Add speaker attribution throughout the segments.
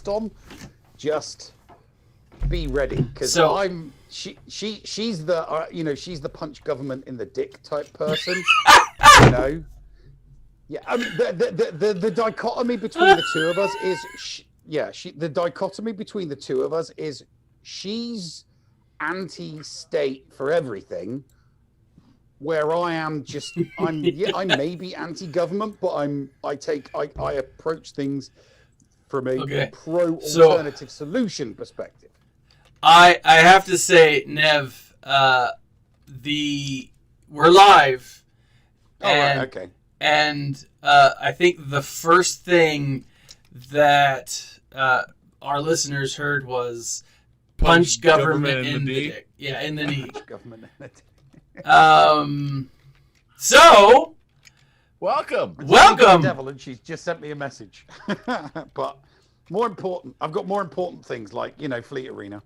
Speaker 1: on, just be ready because she's she's the punch government in the dick type person. you know yeah the dichotomy between the two of us is the dichotomy between the two of us is she's anti-state for everything, where I am just I'm maybe anti-government, but I approach things from a pro-alternative solution perspective.
Speaker 2: I have to say, Nev, we're live.
Speaker 1: Right, okay.
Speaker 2: And I think the first thing that our listeners heard was punch government in the dick. Yeah, in the knee.
Speaker 1: Government in the dick.
Speaker 2: So
Speaker 1: welcome. Devil, and she's just sent me a message. But more important, I've got more important things like Fleet Arena.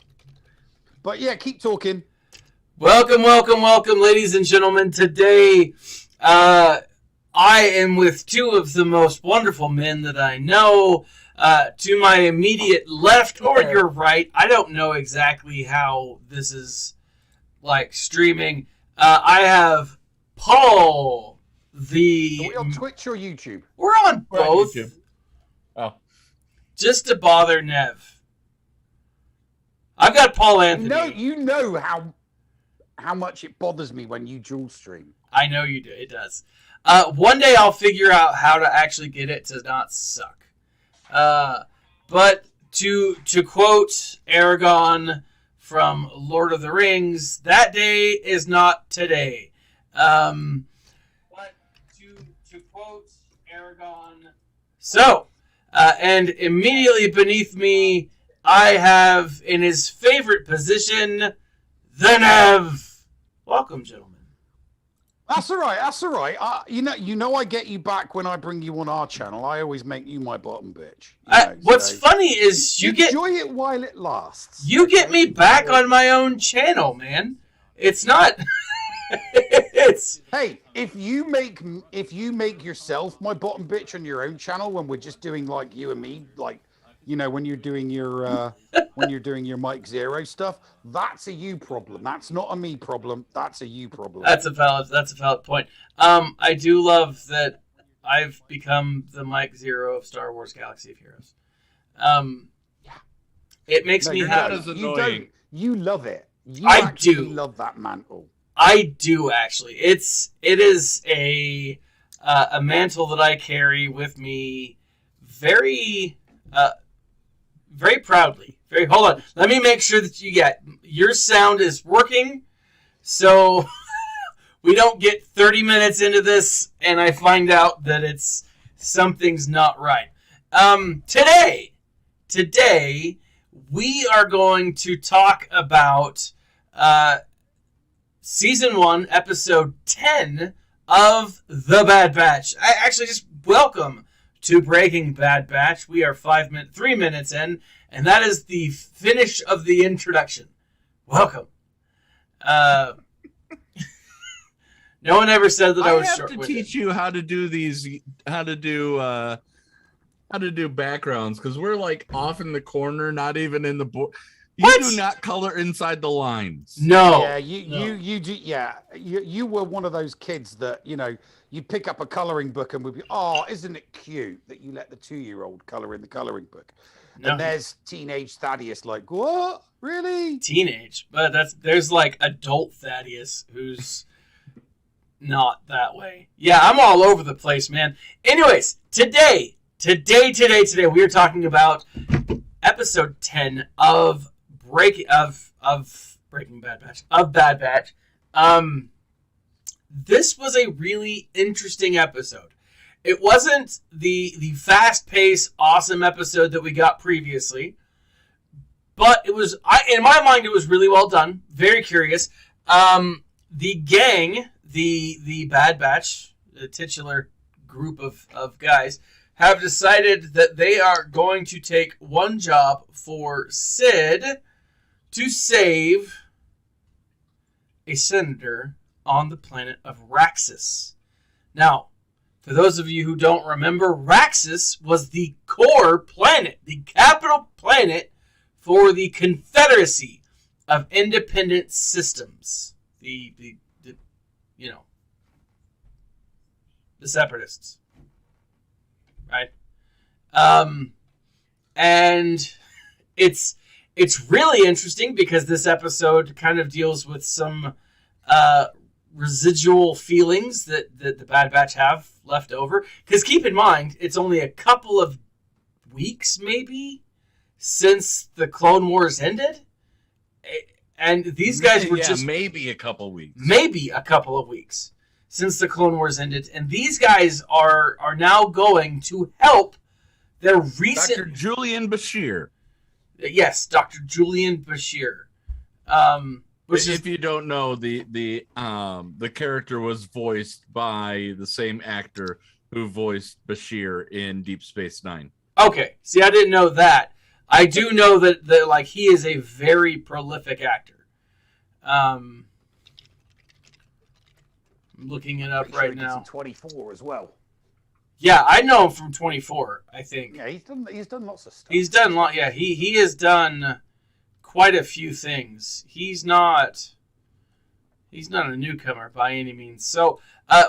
Speaker 1: But yeah, keep talking.
Speaker 2: Welcome, ladies and gentlemen. Today, I am with two of the most wonderful men that I know. To my immediate left or your right, I don't know exactly how this is streaming. I have Paul.
Speaker 1: Are we on Twitch or YouTube?
Speaker 2: We're on both.
Speaker 3: YouTube. Oh.
Speaker 2: Just to bother Nev. I've got Paul Anthony.
Speaker 1: No, you know how much it bothers me when you dual stream.
Speaker 2: I know you do. It does. One day I'll figure out how to actually get it to not suck. But to quote Aragon from Lord of the Rings, that day is not today. But to quote Aragon. So, and immediately beneath me, I have in his favorite position, the Nev. Welcome, gentlemen.
Speaker 1: That's all right. You know, I get you back when I bring you on our channel. I always make you my bottom bitch.
Speaker 2: What's funny is
Speaker 1: enjoy it while it lasts.
Speaker 2: You get me back on my own channel, man. It's not.
Speaker 1: Hey, if you make yourself my bottom bitch on your own channel when we're just doing like you and me, when you're doing your Mike Zero stuff, that's a you problem. That's not a me problem. That's a you problem.
Speaker 2: That's a valid point. I do love that I've become the Mike Zero of Star Wars Galaxy of Heroes. It makes me happy.
Speaker 1: You love it.
Speaker 2: I do
Speaker 1: love that mantle.
Speaker 2: I do actually. It is a mantle that I carry with me very proudly. Hold on. Let me make sure that your sound is working, so we don't get 30 minutes into this and I find out that something's not right. Today we are going to talk about Season 1, Episode 10 of The Bad Batch. I actually just welcome to Breaking Bad Batch. We are 3 minutes in, and that is the finish of the introduction. Welcome. No one ever said that I was short-winded.
Speaker 3: I have to teach you how to do backgrounds, because we're off in the corner, not even in the board. You do not color inside the lines.
Speaker 2: No.
Speaker 1: Yeah, you do. Yeah, you were one of those kids that you pick up a coloring book and would be, oh, isn't it cute that you let the 2-year-old color in the coloring book? No. And there's teenage Thaddeus, what? Really?
Speaker 2: Teenage, but there's adult Thaddeus who's not that way. Yeah, I'm all over the place, man. Anyways, today we are talking about episode 10 of Bad Batch. This was a really interesting episode. It wasn't the fast-paced, awesome episode that we got previously, but it was, in my mind, it was really well done. Very curious. The gang, the Bad Batch, the titular group of guys, have decided that they are going to take one job for Sid to save a senator on the planet of Raxus. Now, For those of you who don't remember, Raxus was the core planet, the capital planet for the Confederacy of Independent Systems. The Separatists. Right? And it's really interesting because this episode kind of deals with some residual feelings that the Bad Batch have left over. Because keep in mind, it's only a couple of weeks, maybe, since the Clone Wars ended. And these guys were just...
Speaker 3: maybe a couple of weeks.
Speaker 2: Maybe a couple of weeks since the Clone Wars ended. And these guys are now going to help their recent...
Speaker 3: Dr. Julian Bashir.
Speaker 2: Yes, Dr. Julian Bashir. Which
Speaker 3: if you don't know, the character was voiced by the same actor who voiced Bashir in Deep Space Nine.
Speaker 2: Okay, see, I didn't know that. I do know that like he is a very prolific actor. I'm looking it up right now.
Speaker 1: 24 as well.
Speaker 2: Yeah, I know him from 24. I think.
Speaker 1: Yeah, he's done lots of stuff.
Speaker 2: He's done Yeah, he has done quite a few things. He's not a newcomer by any means. So,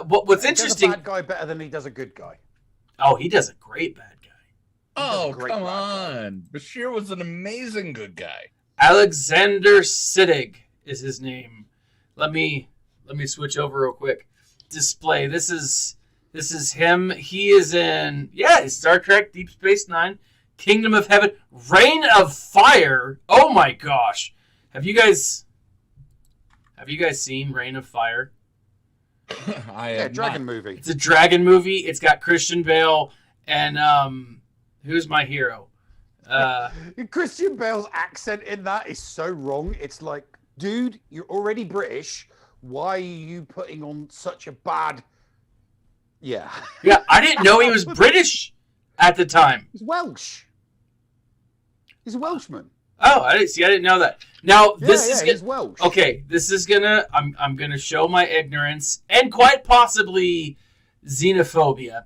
Speaker 2: what's interesting?
Speaker 1: He does a bad guy better than he does a good guy.
Speaker 2: Oh, he does a great bad guy.
Speaker 3: Oh, come on. Bashir was an amazing good guy.
Speaker 2: Alexander Siddig is his name. Let me switch over real quick. Display. This is him. He is in Star Trek Deep Space Nine, Kingdom of Heaven, Reign of Fire. Oh my gosh. Have you guys seen Reign of Fire?
Speaker 1: Dragon movie.
Speaker 2: It's a dragon movie. It's got Christian Bale and who's my hero?
Speaker 1: Christian Bale's accent in that is so wrong. It's like, dude, you're already British. Why are you putting on such a bad... Yeah.
Speaker 2: Yeah, I didn't know he was British at the time.
Speaker 1: He's Welsh. He's a Welshman.
Speaker 2: Oh, I didn't know that. Now
Speaker 1: he's Welsh.
Speaker 2: Okay, this is gonna I'm gonna show my ignorance and quite possibly xenophobia.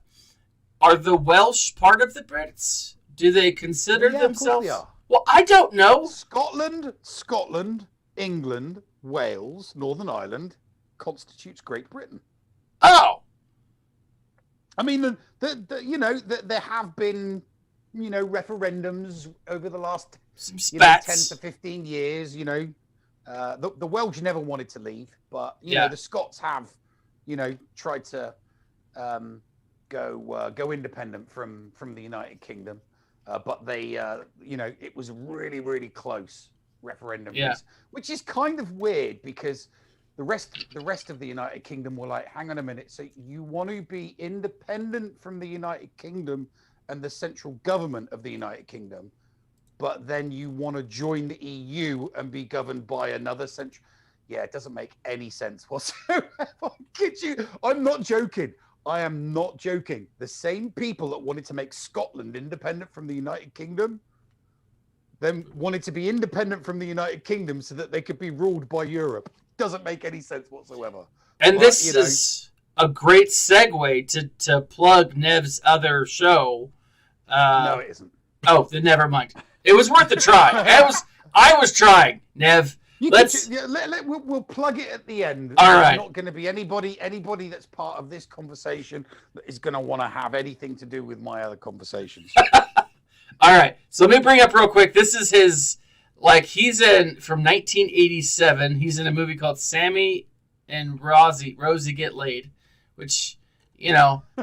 Speaker 2: Are the Welsh part of the Brits? Do they consider themselves? Well, I don't know.
Speaker 1: Scotland, England, Wales, Northern Ireland constitutes Great Britain.
Speaker 2: Oh.
Speaker 1: I mean, there have been, referendums over the last 10 to 15 years. The Welsh never wanted to leave, but the Scots have, tried to go independent from the United Kingdom, but they, it was really, really close referendum, which is kind of weird because the rest of the United Kingdom were like, hang on a minute, so you want to be independent from the United Kingdom and the central government of the United Kingdom, but then you want to join the EU and be governed by another central... Yeah, it doesn't make any sense whatsoever. Kid you? I'm not joking. I am not joking. The same people that wanted to make Scotland independent from the United Kingdom then wanted to be independent from the United Kingdom so that they could be ruled by Europe. Doesn't make any sense whatsoever.
Speaker 2: And this is a great segue to plug Nev's other show.
Speaker 1: No, it isn't.
Speaker 2: Oh, then never mind. It was worth a try. I was trying, Nev.
Speaker 1: We'll plug it at the end.
Speaker 2: All right.
Speaker 1: There's not going to be anybody that's part of this conversation that is going to want to have anything to do with my other conversations.
Speaker 2: All right. So let me bring up real quick. This is his... he's from 1987. He's in a movie called Sammy and Rosie Get Laid, which,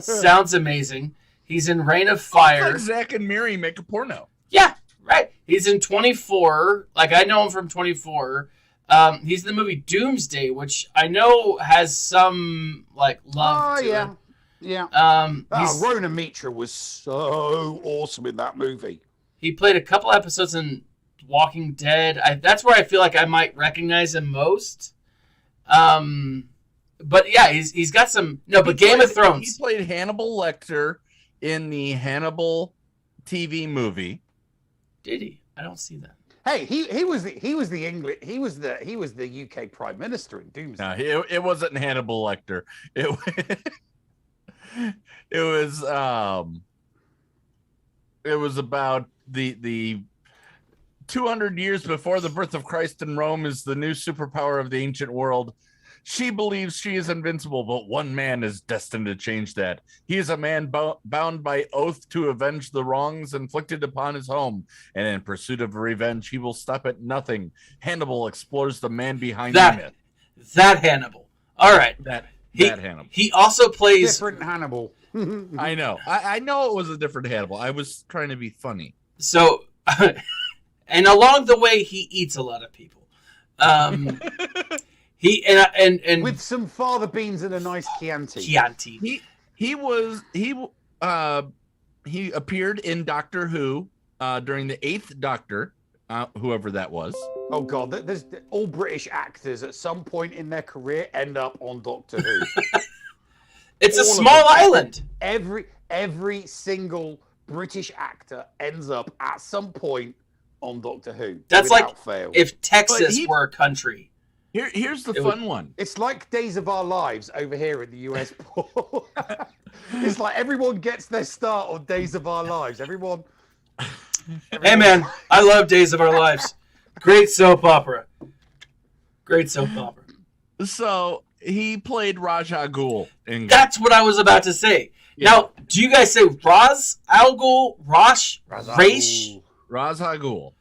Speaker 2: sounds amazing. He's in Reign of Fire.
Speaker 3: Like Zach and Miri make a porno.
Speaker 2: Yeah, right. He's in 24. I know him from 24. He's in the movie Doomsday, which I know has some, love to it.
Speaker 1: Yeah. Rona Mitra was so awesome in that movie.
Speaker 2: He played a couple episodes in Walking Dead. That's where I feel like I might recognize him most. But yeah, he's got some... No, but Game of Thrones.
Speaker 3: He played Hannibal Lecter in the Hannibal TV movie.
Speaker 2: Did he? I don't see that.
Speaker 1: Hey, he was the UK Prime Minister in Doomsday.
Speaker 3: No, it wasn't Hannibal Lecter. It was about the 200 years before the birth of Christ in Rome is the new superpower of the ancient world. She believes she is invincible, but one man is destined to change that. He is a man bound by oath to avenge the wrongs inflicted upon his home, and in pursuit of revenge, he will stop at nothing. Hannibal explores the man behind the myth.
Speaker 2: That Hannibal. All right.
Speaker 3: That Hannibal.
Speaker 2: He also plays
Speaker 1: different Hannibal.
Speaker 3: I know. I know it was a different Hannibal. I was trying to be funny.
Speaker 2: So, and along the way, he eats a lot of people. He and
Speaker 1: with some fava beans and a nice Chianti.
Speaker 3: He appeared in Doctor Who during the 8th Doctor, whoever that was.
Speaker 1: Oh God, there's all British actors at some point in their career end up on Doctor Who.
Speaker 2: It's a small island.
Speaker 1: Every single British actor ends up at some point on Doctor Who.
Speaker 2: That's like
Speaker 1: fail.
Speaker 2: If Texas were a country.
Speaker 3: Here's the fun one.
Speaker 1: It's like Days of Our Lives over here in the US. It's like everyone gets their start on Days of Our Lives. Everyone.
Speaker 2: Hey man, I love Days of Our Lives. Great soap opera. Great soap opera.
Speaker 3: So he played Raj Al Ghul.
Speaker 2: That's what I was about to say. Yeah. Now, do you guys say Raz Al Ghul, Raish?
Speaker 3: Raz Al Ghul.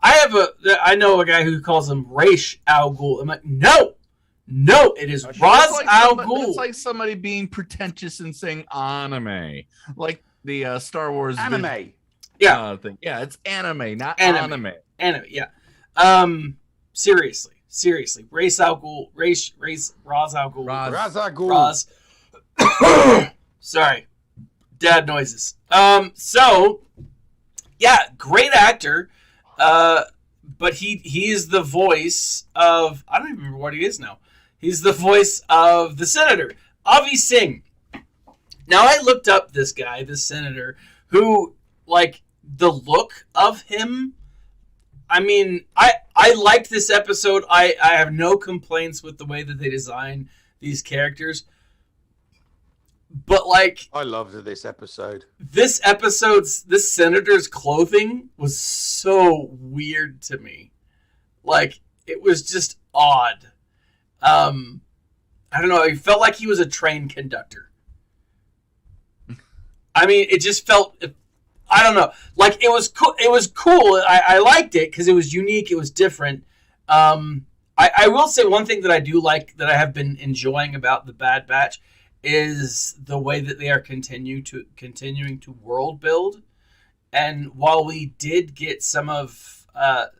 Speaker 2: I know a guy who calls him Raish Al Ghul. I'm like, no, it is Raz Al Ghul.
Speaker 3: It's like somebody being pretentious and saying anime, like the Star Wars
Speaker 1: anime.
Speaker 3: Thing. Yeah, it's anime, not anime.
Speaker 2: Anime, yeah. Seriously, Raish Al Ghul, Raz Al Ghul,
Speaker 1: Raz Al Ghul.
Speaker 2: Raz. Sorry, dad noises. So, yeah, great actor. But he is the voice of, I don't even remember what he is now. He's the voice of the senator, Avi Singh. Now I looked up this guy, this senator, who, like, the look of him. I mean, I liked this episode. I have no complaints with the way that they design these characters. But, like,
Speaker 1: I loved this episode.
Speaker 2: This senator's clothing was so weird to me. Like, it was just odd. I don't know. It felt like he was a train conductor. I mean, it just felt, I don't know. Like, it was cool. It was cool. I liked it because it was unique. It was different. I will say one thing that I do like, that I have been enjoying about the Bad Batch, is the way that they are continuing to world build. And while we did get some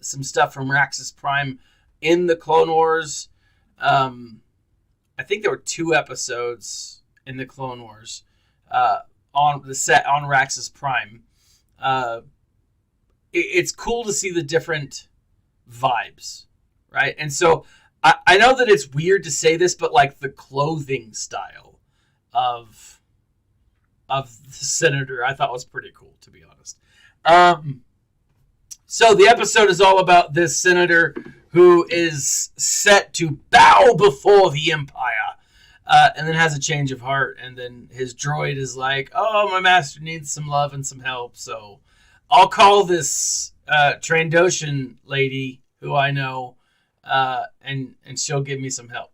Speaker 2: stuff from Raxus Prime in the Clone Wars, I think there were 2 episodes in the Clone Wars on the set on Raxus Prime. It's cool to see the different vibes, right? And so I know that it's weird to say this, but like the clothing style of the senator, I thought was pretty cool, to be honest. So the episode is all about this senator who is set to bow before the Empire, and then has a change of heart, and then his droid is like, oh, my master needs some love and some help, so I'll call this Trandoshan lady who I know, and she'll give me some help,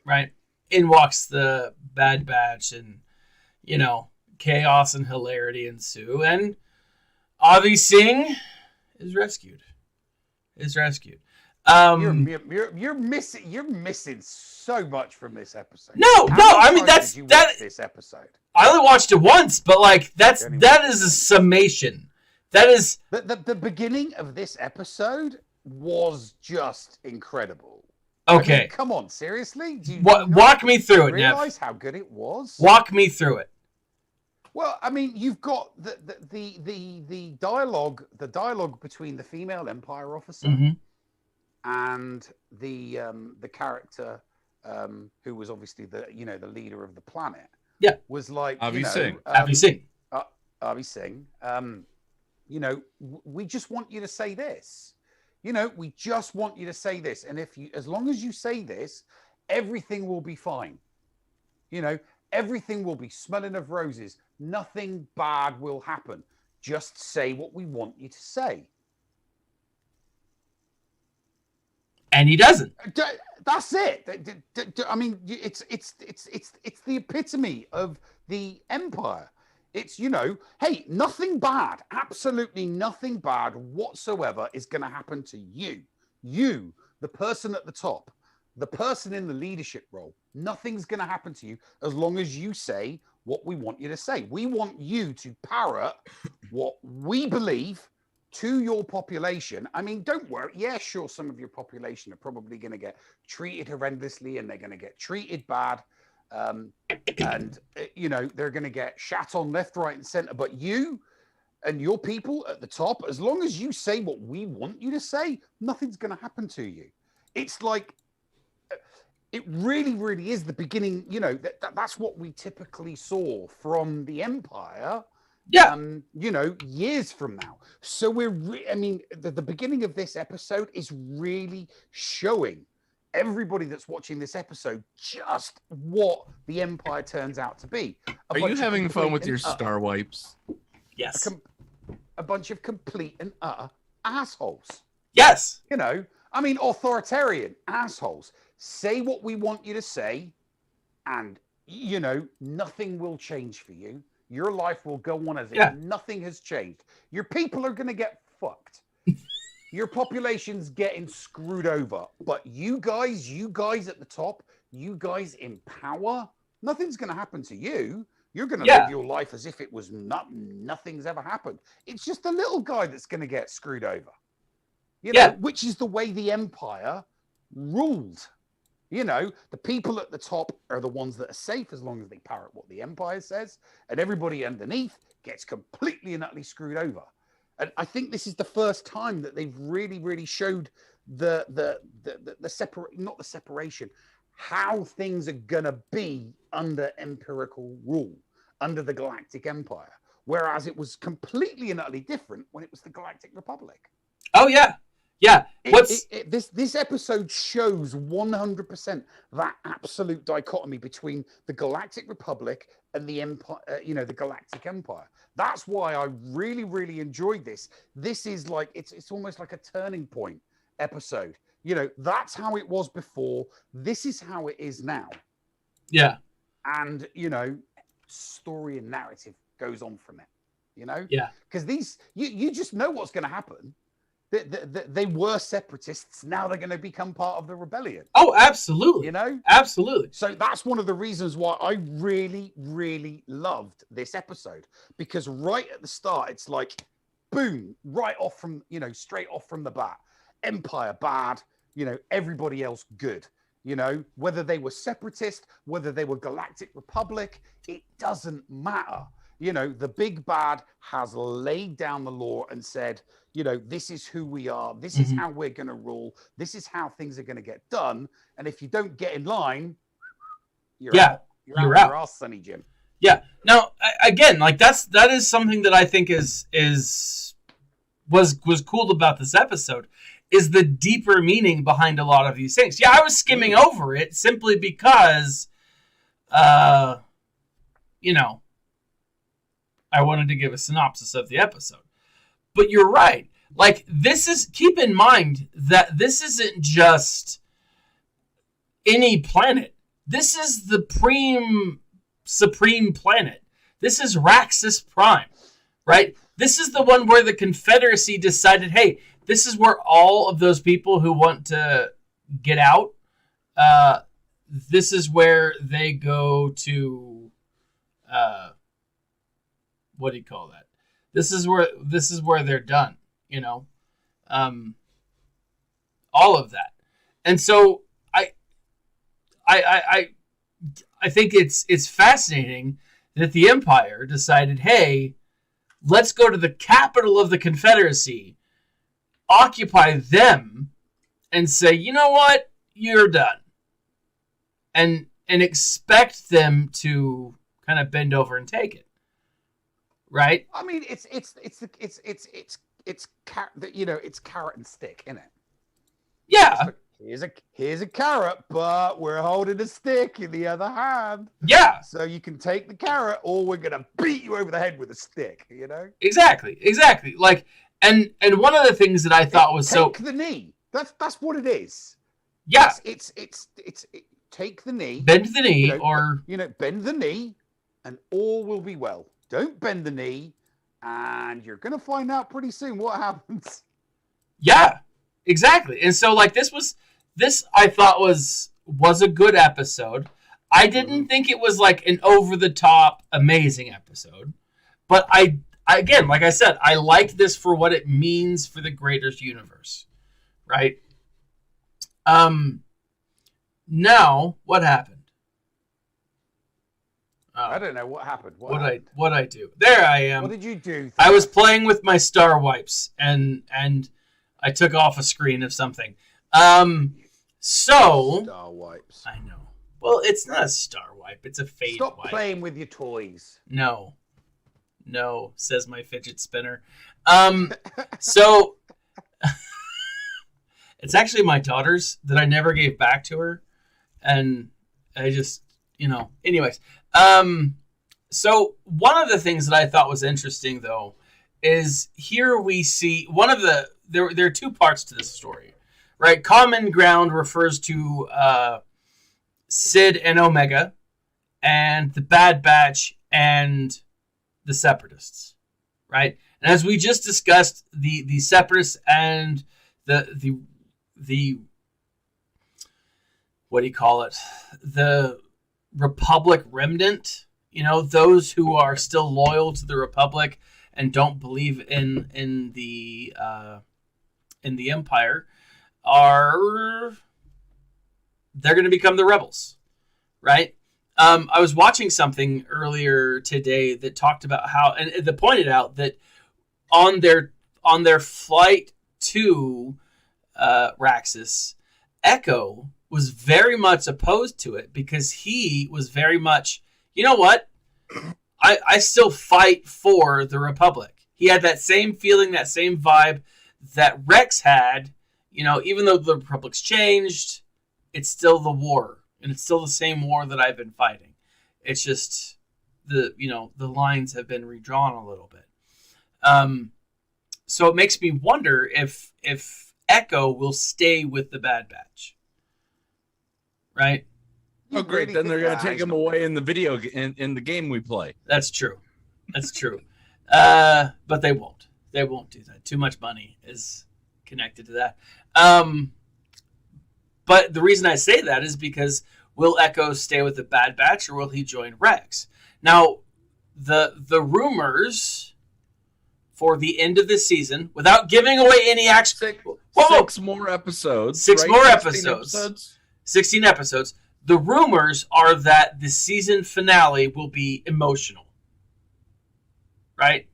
Speaker 2: right? In walks the Bad Batch, and, you know, chaos and hilarity ensue, and Avi Singh is rescued.
Speaker 1: You're missing so much from this episode.
Speaker 2: No, I mean that's
Speaker 1: this episode.
Speaker 2: I only watched it once, but like that is a summation. That is
Speaker 1: the beginning of this episode was just incredible.
Speaker 2: Okay,
Speaker 1: I mean, come on, seriously?
Speaker 2: Walk me through it, Nev.
Speaker 1: Realize how good it was?
Speaker 2: Walk me through it.
Speaker 1: Well, I mean, you've got the dialogue between the female Empire officer and the character who was obviously the leader of the planet.
Speaker 2: Yeah,
Speaker 1: was like
Speaker 3: Avi Singh.
Speaker 2: Avi Singh.
Speaker 1: Avi Singh. We just want you to say this. We just want you to say this, and as long as you say this, everything will be fine. Everything will be smelling of roses. Nothing bad will happen. Just say what we want you to say.
Speaker 2: And he doesn't.
Speaker 1: That's it. I mean, it's the epitome of the Empire. It's, hey, nothing bad, absolutely nothing bad whatsoever is going to happen to you. You, the person at the top, the person in the leadership role. Nothing's going to happen to you as long as you say what we want you to say. We want you to parrot what we believe to your population. I mean, don't worry. Yeah, sure, some of your population are probably going to get treated horrendously and they're going to get treated bad. And, they're going to get shat on left, right, and center. But you and your people at the top, as long as you say what we want you to say, nothing's going to happen to you. It's like, it really, really is the beginning. That's what we typically saw from the Empire.
Speaker 2: Yeah.
Speaker 1: Years from now. So the beginning of this episode is really showing everybody that's watching this episode just what the Empire turns out to be.
Speaker 3: Are you having fun with your star wipes?
Speaker 2: Yes.
Speaker 1: A bunch of complete and utter assholes.
Speaker 2: Yes.
Speaker 1: Authoritarian assholes. Say what we want you to say, and, nothing will change for you. Your life will go on as if nothing has changed. Your people are going to get fucked. Your population's getting screwed over. But you guys at the top, you guys in power, nothing's going to happen to you. You're going to live your life as if it was nothing's ever happened. It's just a little guy that's going to get screwed over. Which is the way the Empire ruled. The people at the top are the ones that are safe as long as they parrot what the Empire says, and everybody underneath gets completely and utterly screwed over. And I think this is the first time that they've really, really showed the separation, how things are gonna be under empirical rule, under the Galactic Empire, whereas it was completely and utterly different when it was the Galactic Republic.
Speaker 2: Oh yeah. Yeah.
Speaker 1: This episode shows 100% that absolute dichotomy between the Galactic Republic and the Empire, the Galactic Empire. That's why I really, really enjoyed this. This is like, it's almost like a turning point episode. That's how it was before. This is how it is now. Yeah. And, story and narrative goes on from it, Yeah. Because you just know what's going to happen. They were separatists. Now they're going to become part of the rebellion.
Speaker 2: Oh, absolutely. Absolutely.
Speaker 1: So that's one of the reasons why I really, really loved this episode, because right at the start, it's like, boom, right off from, straight off from the bat, Empire bad, everybody else good, whether they were separatist, whether they were Galactic Republic, it doesn't matter. The big bad has laid down the law and said, this is who we are. This is how we're going to rule. This is how things are going to get done. And if you don't get in line, you're out. You're out. Your ass, Sonny Jim.
Speaker 2: Yeah. Now, again, like that is something that I think was cool about this episode, is the deeper meaning behind a lot of these things. Yeah, I was skimming over it simply because, I wanted to give a synopsis of the episode. But you're right. Like, keep in mind that this isn't just any planet. This is the supreme planet. This is Raxus Prime, right? This is the one where the Confederacy decided, hey, this is where all of those people who want to get out, this is where they go to, what do you call that? This is where they're done, all of that. And so I think it's fascinating that the Empire decided, hey, let's go to the capital of the Confederacy, occupy them, and say, you know what, you're done, and expect them to kind of bend over and take it. Right.
Speaker 1: I mean, it's carrot and stick, isn't it?
Speaker 2: Yeah.
Speaker 1: here's a carrot, but we're holding a stick in the other hand.
Speaker 2: Yeah.
Speaker 1: So you can take the carrot, or we're gonna beat you over the head with a stick. You know.
Speaker 2: Exactly. Like, and one of the things that I thought was
Speaker 1: take the knee. That's what it is.
Speaker 2: Yeah.
Speaker 1: It's take the knee.
Speaker 2: Bend the knee, or
Speaker 1: bend the knee, and all will be well. Don't bend the knee, and you're gonna find out pretty soon what happens.
Speaker 2: Yeah. Exactly. And so, like, this I thought was a good episode. I didn't think it was like an over the top amazing episode, but I again, like I said, I liked this for what it means for the greater universe, right? Now what happened?
Speaker 1: I don't know what happened. What
Speaker 2: I do? There I am.
Speaker 1: What did you do?
Speaker 2: I was playing with my star wipes and I took off a screen of something. So
Speaker 1: star wipes.
Speaker 2: I know. Well, it's not a star wipe. It's a fade wipe.
Speaker 1: Stop playing with your toys.
Speaker 2: No, says my fidget spinner. So it's actually my daughter's that I never gave back to her, and I just, anyways. So one of the things that I thought was interesting, though, is here we see one of the there are two parts to this story, right? Common Ground refers to Sid and Omega, and the Bad Batch and the Separatists, right? And as we just discussed, the Separatists and the what do you call it? The Republic remnant, those who are still loyal to the Republic and don't believe in the Empire they're going to become the rebels, right? I was watching something earlier today that talked about how, and that pointed out that on their flight to Raxus, Echo was very much opposed to it because he was very much, you know what? I still fight for the Republic. He had that same feeling, that same vibe that Rex had, even though the Republic's changed, it's still the war. And it's still the same war that I've been fighting. It's just the lines have been redrawn a little bit. So it makes me wonder if Echo will stay with the Bad Batch. Right?
Speaker 3: Oh, great. Then they're going to take him away in the in the game we play.
Speaker 2: That's true. But they won't. They won't do that. Too much money is connected to that. But the reason I say that is because will Echo stay with the Bad Batch or will he join Rex? Now, the rumors for the end of this season, without giving away any action...
Speaker 3: Six more episodes.
Speaker 2: 16 episodes. The rumors are that the season finale will be emotional. Right?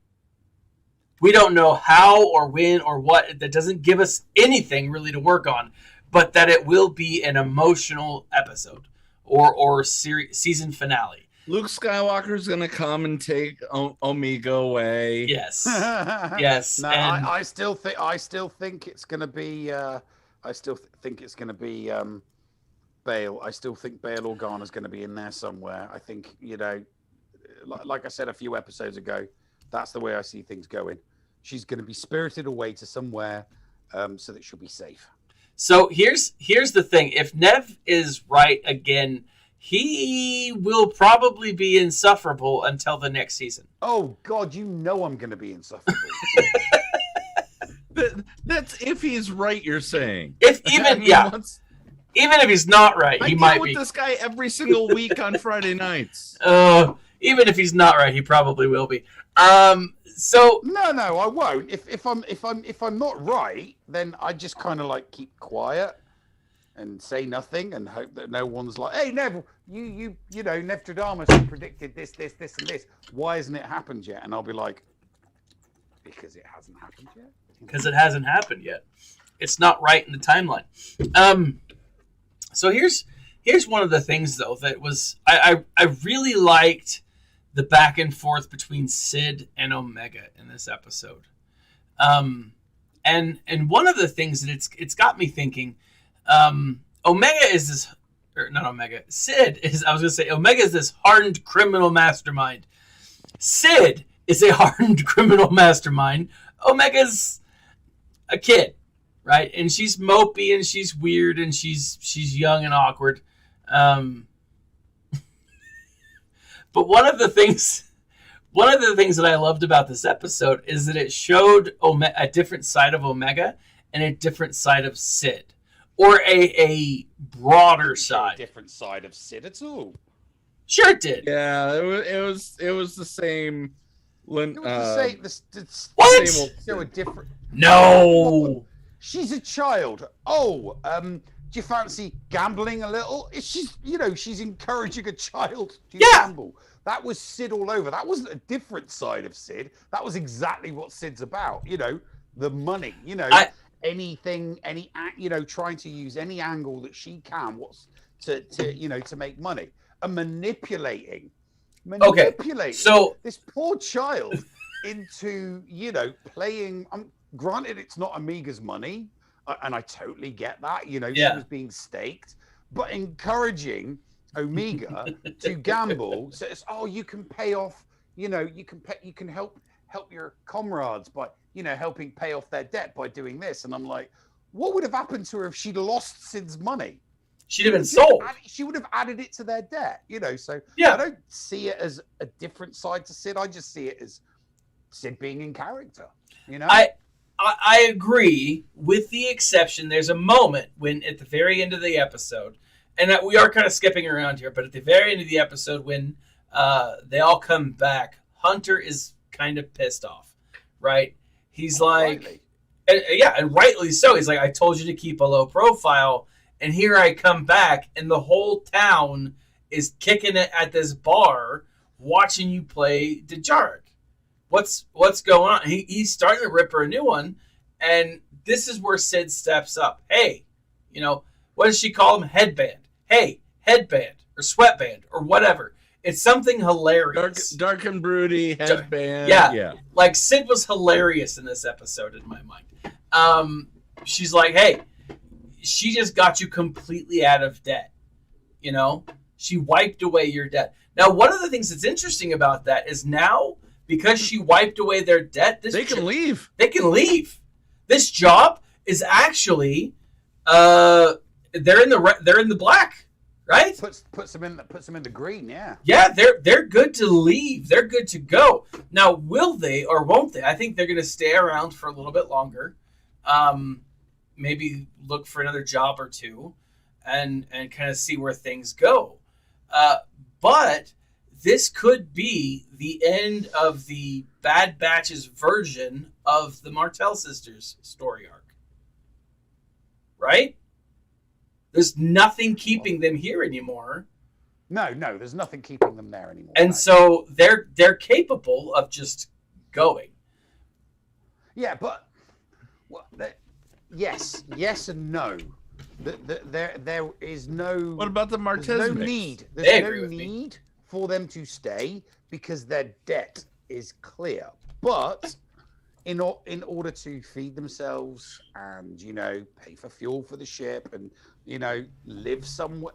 Speaker 2: We don't know how or when or what. That doesn't give us anything really to work on. But that it will be an emotional episode or season finale.
Speaker 3: Luke Skywalker's going to come and take Omega away.
Speaker 2: Yes. Yes.
Speaker 1: No,
Speaker 2: and
Speaker 1: I still think it's going to be Bail. I still think Bail Organa's going to be in there somewhere. I think, like I said a few episodes ago, that's the way I see things going. She's going to be spirited away to somewhere so that she'll be safe.
Speaker 2: So here's the thing. If Nev is right again, he will probably be insufferable until the next season.
Speaker 1: Oh, God, I'm going to be insufferable.
Speaker 3: That's if he's right, you're saying.
Speaker 2: Even if he's not right, he might be. I deal
Speaker 3: with this guy every single week on Friday nights.
Speaker 2: Even if he's not right, he probably will be. So
Speaker 1: no, I won't. If I'm not right, then I just kind of like keep quiet and say nothing and hope that no one's like, "Hey, Nev, you Nevtradamus predicted this, and this. Why hasn't it happened yet?" And I'll be like, "Because it hasn't happened yet."
Speaker 2: Because it hasn't happened yet. It's not right in the timeline. So here's one of the things though that was I really liked the back and forth between Sid and Omega in this episode. And one of the things that it's got me thinking, Omega is this, or not Omega. Sid is. I was gonna say Omega is this hardened criminal mastermind. Sid is a hardened criminal mastermind. Omega's a kid, right? And she's mopey and she's weird and she's young and awkward. But one of the things that I loved about this episode is that it showed a different side of Omega and a different side of Sid, or a broader side.
Speaker 1: Different side of Sid at all.
Speaker 2: Sure, it did.
Speaker 3: Yeah, it was the same.
Speaker 1: It was the same.
Speaker 2: What?
Speaker 1: Same so a different.
Speaker 2: No.
Speaker 1: She's a child. Oh, do you fancy gambling a little? She's encouraging a child to gamble. That was Sid all over. That wasn't a different side of Sid. That was exactly what Sid's about. The money. Trying to use any angle that she can. To make money and manipulating.
Speaker 2: So
Speaker 1: this poor child into playing. Granted, it's not Amiga's money, and I totally get that. She was being staked, but encouraging Omega to gamble. So it's you can pay off. You can help your comrades by helping pay off their debt by doing this. And I'm like, what would have happened to her if she'd lost Sid's money?
Speaker 2: She'd have been sold.
Speaker 1: She would have added it to their debt, So
Speaker 2: yeah.
Speaker 1: I don't see it as a different side to Sid. I just see it as Sid being in character.
Speaker 2: I agree, with the exception. There's a moment when at the very end of the episode, and we are kind of skipping around here, but at the very end of the episode when they all come back, Hunter is kind of pissed off, right? He's like, and rightly so. He's like, I told you to keep a low profile. And here I come back, and the whole town is kicking it at this bar, watching you play Dejarik. What's going on? He's starting to rip her a new one, and this is where Sid steps up. Hey, what does she call him? Headband. Hey, headband or sweatband or whatever. It's something hilarious.
Speaker 3: Dark and broody headband.
Speaker 2: Yeah. Like Sid was hilarious in this episode in my mind. She's like, hey. She just got you completely out of debt. She wiped away your debt. Now, one of the things that's interesting about that is now, because she wiped away their debt,
Speaker 3: they can leave.
Speaker 2: They can leave. This job is actually, they're in the black, right?
Speaker 1: Puts them in the green, yeah.
Speaker 2: Yeah, they're good to leave. They're good to go. Now, will they or won't they? I think they're going to stay around for a little bit longer. Maybe look for another job or two and kind of see where things go. But this could be the end of the Bad Batch's version of the Martell sisters story arc. Right? There's nothing keeping them here anymore.
Speaker 1: No, there's nothing keeping them there anymore.
Speaker 2: And so they're capable of just going.
Speaker 1: Yeah, but yes and no. There is no.
Speaker 3: What about the Martez?
Speaker 1: There's no need. There's no need for them to stay because their debt is clear. But in order to feed themselves and pay for fuel for the ship and live somewhere,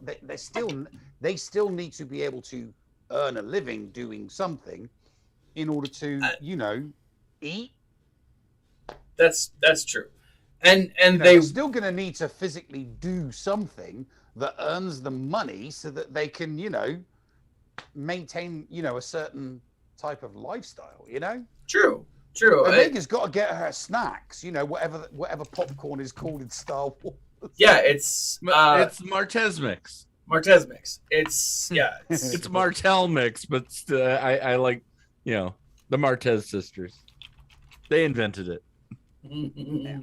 Speaker 1: they still need to be able to earn a living doing something in order to eat.
Speaker 2: That's true. And
Speaker 1: they're still going to need to physically do something that earns them money so that they can, maintain, a certain type of lifestyle,
Speaker 2: True.
Speaker 1: Omega's got to get her snacks, whatever popcorn is called in Star Wars.
Speaker 2: Yeah, it's
Speaker 3: Martez mix.
Speaker 2: Martez mix. It's
Speaker 3: it's Martell mix, but I like, the Martez sisters. They invented it.
Speaker 1: Yeah.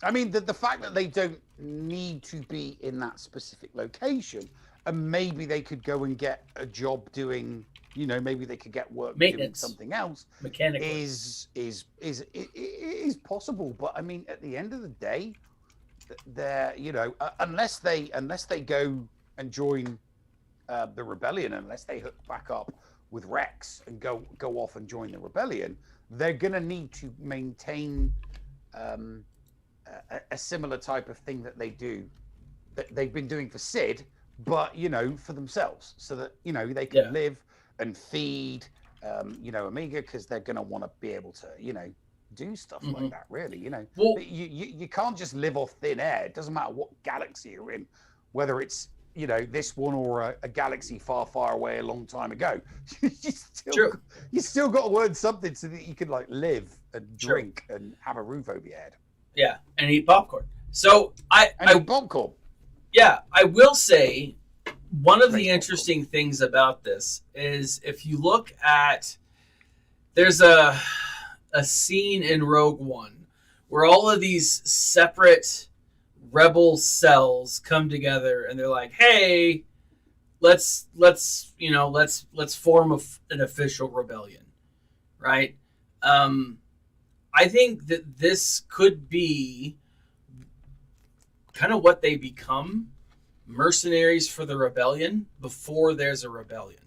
Speaker 1: I mean, the fact that they don't need to be in that specific location, and maybe they could go and get a job doing, maybe they could get work
Speaker 2: maintenance,
Speaker 1: doing something else.
Speaker 2: Mechanical
Speaker 1: is possible, but I mean, at the end of the day, they're unless they go and join the rebellion, unless they hook back up with Rex and go off and join the rebellion, they're gonna need to maintain a similar type of thing that they do they've been doing for Sid, but for themselves, so that they can live and feed Omega, because they're going to want to be able to do stuff like that. Really, well, you can't just live off thin air. It doesn't matter what galaxy you're in, whether it's this one or a galaxy far, far away a long time ago. you still got to earn something so that you can live and drink and have a roof over your head.
Speaker 2: Yeah, and eat popcorn. So
Speaker 1: eat popcorn.
Speaker 2: Yeah, I will say one of the interesting things about this is if you look at, there's a scene in Rogue One where all of these separate rebel cells come together and they're like, hey, let's form an official rebellion, right? I think that this could be kind of what they become, mercenaries for the rebellion before there's a rebellion.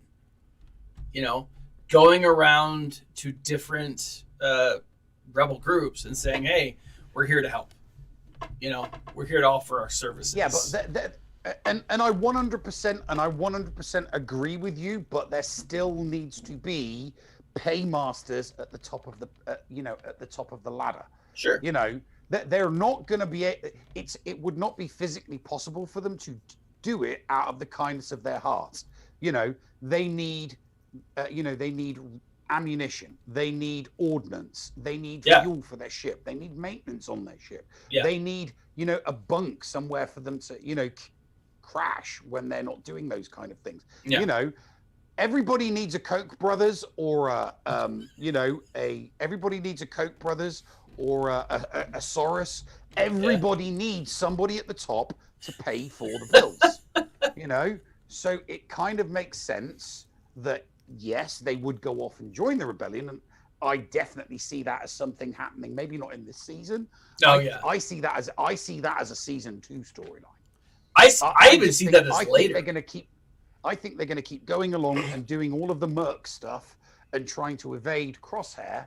Speaker 2: Going around to different rebel groups and saying, hey, we're here to help. We're here to offer our services.
Speaker 1: Yeah, but and I 100% agree with you, but there still needs to be paymasters at the top of the at the top of the ladder.
Speaker 2: Sure.
Speaker 1: They're not going to be. It would not be physically possible for them to do it out of the kindness of their hearts. They need. They need ammunition. They need ordnance. They need fuel for their ship. They need maintenance on their ship.
Speaker 2: Yeah.
Speaker 1: They need a bunk somewhere for them to crash when they're not doing those kind of things.
Speaker 2: Yeah.
Speaker 1: Everybody needs a Koch brothers or everybody needs a Koch brothers or a Soros. Everybody needs somebody at the top to pay for the bills. So it kind of makes sense that yes, they would go off and join the rebellion, and I definitely see that as something happening. Maybe not in this season. I see that as a season 2 storyline.
Speaker 2: I even see that as later.
Speaker 1: I think they're going to keep going along and doing all of the Merc stuff and trying to evade Crosshair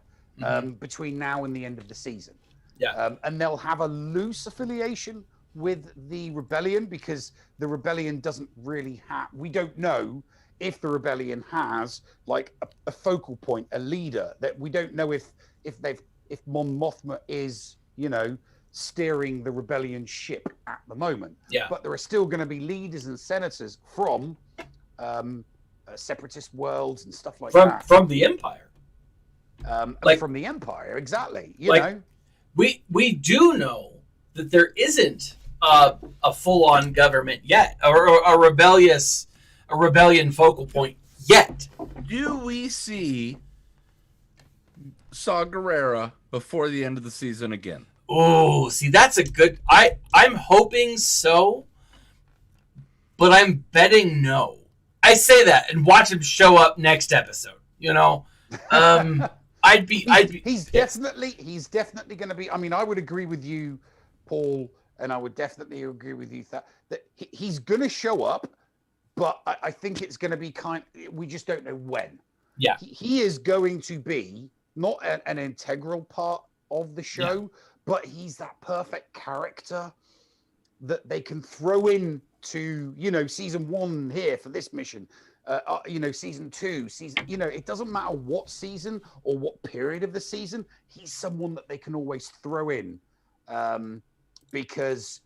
Speaker 1: between now and the end of the season.
Speaker 2: Yeah.
Speaker 1: And they'll have a loose affiliation with the rebellion, because the rebellion doesn't really have. We don't know if the rebellion has a focal point, a leader. That we don't know if Mon Mothma is steering the rebellion ship at the moment.
Speaker 2: Yeah.
Speaker 1: But there are still going to be leaders and senators from separatist worlds and stuff like that.
Speaker 2: From the Empire.
Speaker 1: From the Empire, exactly.
Speaker 2: We do know that there isn't a full-on government yet, or a rebellion focal point yet.
Speaker 3: Do we see Saw Gerrera before the end of the season again?
Speaker 2: Oh, see, that's a good. I'm hoping so, but I'm betting no. I say that and watch him show up next episode. I'd be.
Speaker 1: He's definitely going to be. I mean, I would agree with you, Paul, and I would definitely agree with you that he's going to show up, but I think it's going to be we just don't know when.
Speaker 2: Yeah,
Speaker 1: he is going to be not an integral part of the show, but he's that perfect character that they can throw in to season 1 here for this mission. Season 2, it doesn't matter what season or what period of the season, he's someone that they can always throw in, because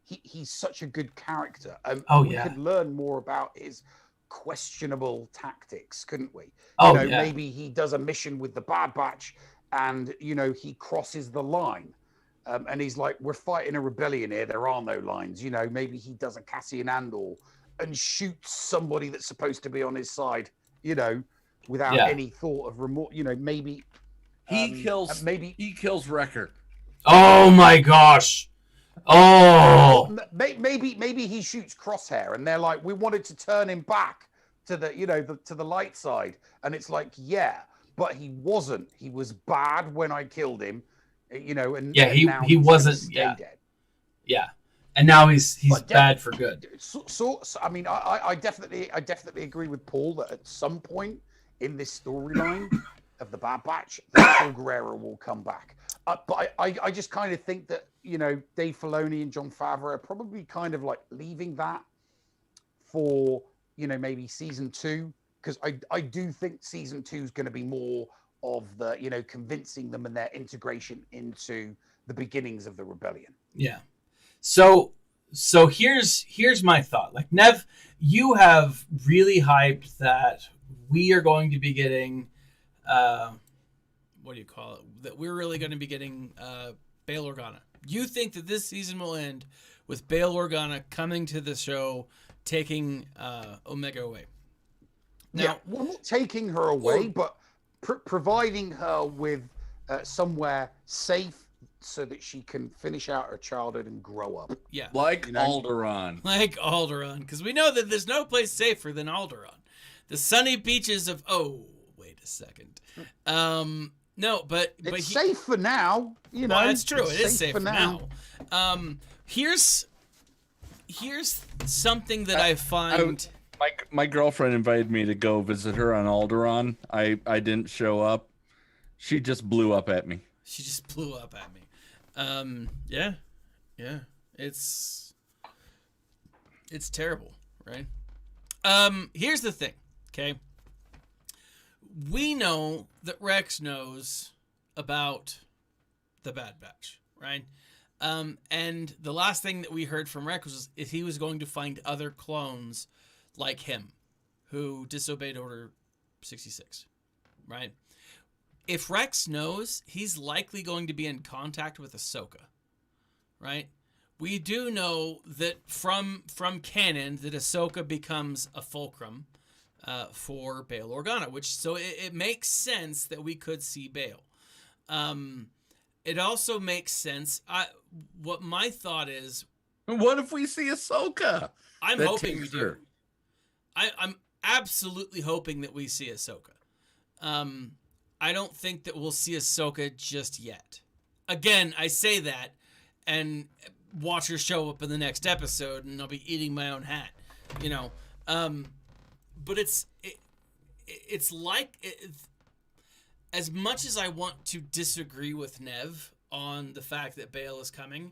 Speaker 1: he's such a good character. We could learn more about his questionable tactics, couldn't we? Maybe he does a mission with the Bad Batch and he crosses the line, and he's like, we're fighting a rebellion here, there are no lines. Maybe he does a Cassian Andor and shoots somebody that's supposed to be on his side, without any thought of remorse. Maybe
Speaker 3: he kills Wrecker.
Speaker 2: Oh my gosh! Oh,
Speaker 1: maybe he shoots Crosshair, and they're like, we wanted to turn him back to the to the light side, and it's like, yeah, but he wasn't. He was bad when I killed him, and now
Speaker 2: he wasn't dead. Yeah. And now he's bad for good.
Speaker 1: So I mean, I definitely agree with Paul that at some point in this storyline of the Bad Batch, that Saw Gerrera will come back. But I just kind of think that Dave Filoni and Jon Favreau are probably kind of like leaving that for, maybe season 2, because I do think season 2 is going to be more of the, convincing them and their integration into the beginnings of the rebellion.
Speaker 2: Yeah. So here's my thought. Like, Nev, you have really hyped that we are going to be getting, what do you call it? That we're really going to be getting Bail Organa. You think that this season will end with Bail Organa coming to the show, taking Omega away. Now,
Speaker 1: well, not taking her away, but providing her with somewhere safe so that she can finish out her childhood and grow up.
Speaker 2: Yeah.
Speaker 3: Like Alderaan.
Speaker 2: Like Alderaan. Because we know that there's no place safer than Alderaan. The sunny beaches of... Oh, wait a second. No, but
Speaker 1: it's safe for now.
Speaker 2: Well, that's true. It is safe for now. Here's something that I find...
Speaker 3: My girlfriend invited me to go visit her on Alderaan. I didn't show up. She just blew up at me.
Speaker 2: She just blew up at me. Yeah. It's terrible, right? Here's the thing, okay? We know that Rex knows about the Bad Batch, right? And the last thing that we heard from Rex was he was going to find other clones like him who disobeyed Order 66, right? If Rex knows, he's likely going to be in contact with Ahsoka, right? We do know that from canon that Ahsoka becomes a fulcrum for Bail Organa, so it makes sense that we could see Bail. It also makes sense. What my thought is,
Speaker 3: what if we see Ahsoka?
Speaker 2: I'm hoping we do. I'm absolutely hoping that we see Ahsoka. I don't think that we'll see Ahsoka just yet. Again, I say that, and watch her show up in the next episode, and I'll be eating my own hat, But it's like, as much as I want to disagree with Nev on the fact that Bail is coming,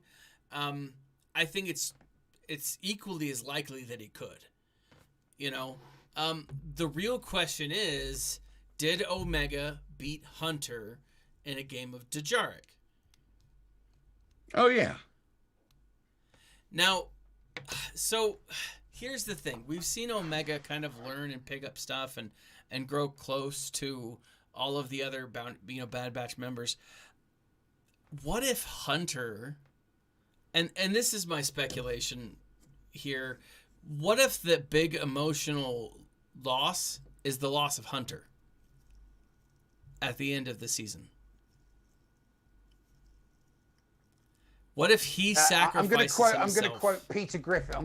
Speaker 2: I think it's equally as likely that he could. The real question is, did Omega beat Hunter in a game of Djarik?
Speaker 3: Oh, yeah.
Speaker 2: Now, so here's the thing. We've seen Omega kind of learn and pick up stuff and grow close to all of the other Bad Batch members. What if Hunter, and this is my speculation here, what if the big emotional loss is the loss of Hunter at the end of the season? What if he sacrifices himself?
Speaker 1: I'm going to quote Peter Griffin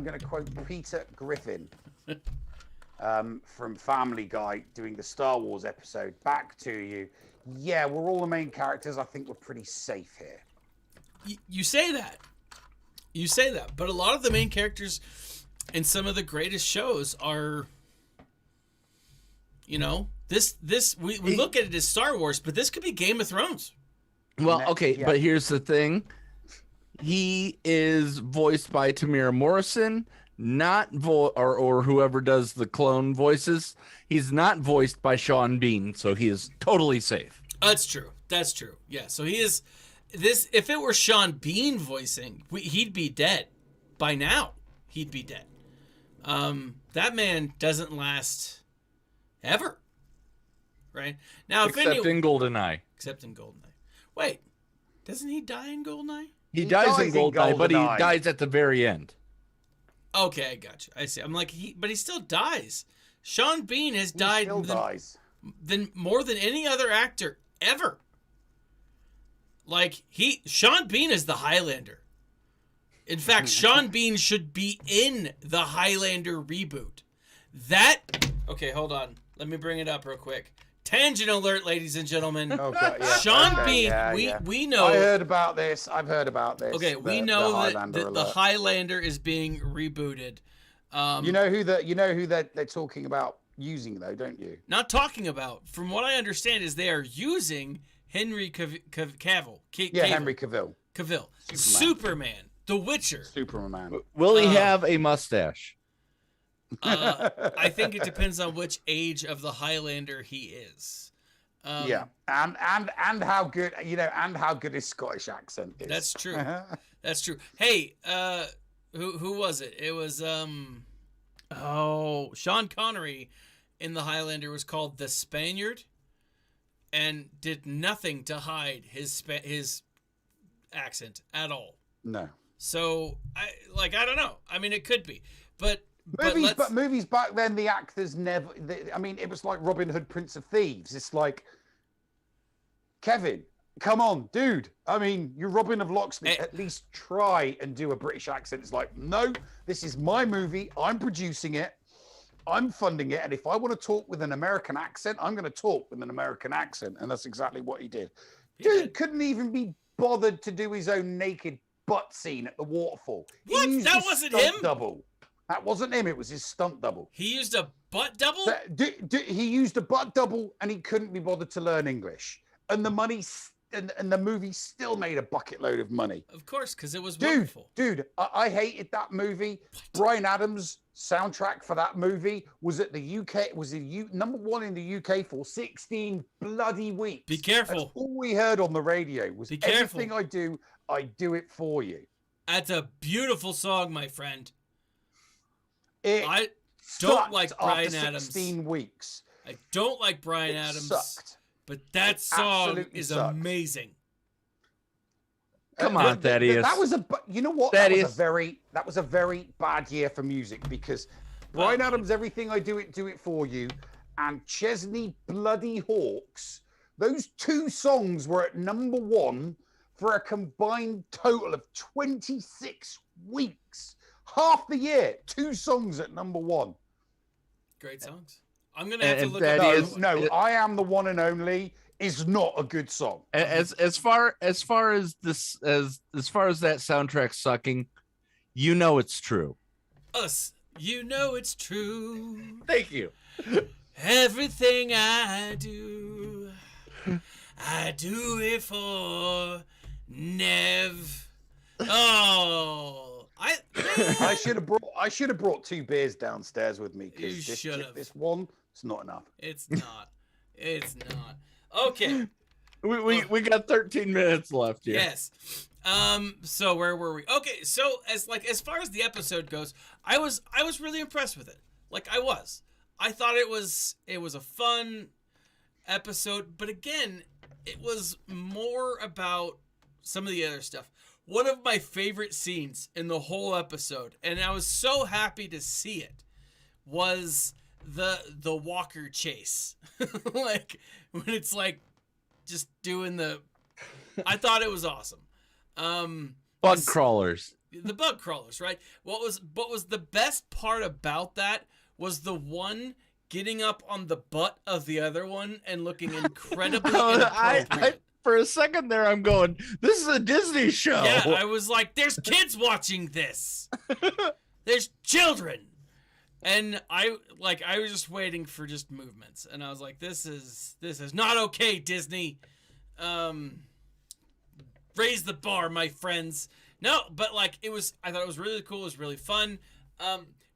Speaker 1: from Family Guy doing the Star Wars episode. Back to you. Yeah, we're all the main characters. I think we're pretty safe here.
Speaker 2: You say that. But a lot of the main characters in some of the greatest shows are, we look at it as Star Wars, but this could be Game of Thrones.
Speaker 3: Well, okay, but here's the thing. He is voiced by Tamira Morrison, not or whoever does the clone voices. He's not voiced by Sean Bean, so he is totally safe.
Speaker 2: That's true. Yeah, so he is this. If it were Sean Bean voicing, he'd be dead by now. He'd be dead. That man doesn't last ever. Right now,
Speaker 3: except in GoldenEye.
Speaker 2: Wait, doesn't he die in GoldenEye?
Speaker 3: He dies in GoldenEye, but he dies at the very end.
Speaker 2: Okay, I got you. I see. I'm like, but he still dies. Sean Bean has died more than any other actor ever. Like, Sean Bean is the Highlander. In fact, Sean Bean should be in the Highlander reboot. Okay, hold on. Let me bring it up real quick. Tangent alert, ladies and gentlemen.
Speaker 1: Oh, God, yeah.
Speaker 2: Sean Bean, we know.
Speaker 1: I've heard about this.
Speaker 2: Okay, we know that the Highlander is being rebooted.
Speaker 1: You know who they're talking about using, though, don't you?
Speaker 2: Not talking about. From what I understand, is they are using Henry Cavill.
Speaker 1: Henry Cavill.
Speaker 2: Cavill. Superman. The Witcher.
Speaker 1: Superman.
Speaker 3: Will he have a mustache?
Speaker 2: I think it depends on which age of the Highlander he is.
Speaker 1: Yeah, and how good and how good his Scottish accent is.
Speaker 2: That's true. That's true. Hey, who was it? It was Sean Connery in the Highlander was called the Spaniard, and did nothing to hide his accent at all.
Speaker 1: No.
Speaker 2: So I don't know. I mean, it could be, but
Speaker 1: movies back then, the actors never. It was like Robin Hood, Prince of Thieves. It's like, Kevin, come on, dude. I mean, you're Robin of Locksmith. At least try and do a British accent. It's like, no, this is my movie. I'm producing it. I'm funding it. And if I want to talk with an American accent, I'm going to talk with an American accent. And that's exactly what he did. Dude couldn't even be bothered to do his own naked butt scene at the waterfall.
Speaker 2: What? That wasn't him?
Speaker 1: Double. That wasn't him. It was his stunt double.
Speaker 2: He used a butt double?
Speaker 1: He used a butt double, and he couldn't be bothered to learn English. And the money and the movie still made a bucket load of money.
Speaker 2: Of course, because it was wonderful.
Speaker 1: Dude, I hated that movie. What? Bryan Adams' soundtrack for that movie was at the UK. Was number one in the UK for 16 bloody weeks.
Speaker 2: Be careful.
Speaker 1: That's all we heard on the radio was,
Speaker 2: be careful.
Speaker 1: Everything I do it for you.
Speaker 2: That's a beautiful song, my friend.
Speaker 1: I
Speaker 2: don't like Bryan Adams.
Speaker 1: 16 weeks.
Speaker 2: I don't like Bryan Adams.
Speaker 1: Sucked.
Speaker 2: But that song is amazing.
Speaker 3: Come on, Thaddeus.
Speaker 1: That was you know what? That was a very bad year for music, because Bryan Adams' Everything I Do It For You, and Chesney Bloody Hawks, those two songs were at number one for a combined total of 26 weeks. Half the year, two songs at number one.
Speaker 2: Great songs. I'm gonna have to look at those.
Speaker 1: No, I Am the One and Only is not a good song.
Speaker 3: As far as that soundtrack sucking, you know it's true.
Speaker 2: You know it's true.
Speaker 3: Thank you.
Speaker 2: Everything I do it for Nev. Oh.
Speaker 1: I should have brought two beers downstairs with me, because this one is not enough.
Speaker 2: It's not. It's not. Okay.
Speaker 3: We got 13 minutes left here.
Speaker 2: Yes. So where were we? Okay, so as far as the episode goes, I was really impressed with it. I thought it was a fun episode, but again, it was more about some of the other stuff. One of my favorite scenes in the whole episode, and I was so happy to see it, was the walker chase. Like, when it's like just doing I thought it was awesome.
Speaker 3: Bug crawlers.
Speaker 2: The bug crawlers, right? What was the best part about that was the one getting up on the butt of the other one and looking incredibly inappropriate.
Speaker 3: For a second there, I'm going, this is a Disney show.
Speaker 2: Yeah, I was like, there's kids watching this. There's children. And I was just waiting for just movements. And I was like, this is not okay, Disney. Raise the bar, my friends. No, but I thought it was really cool. It was really fun.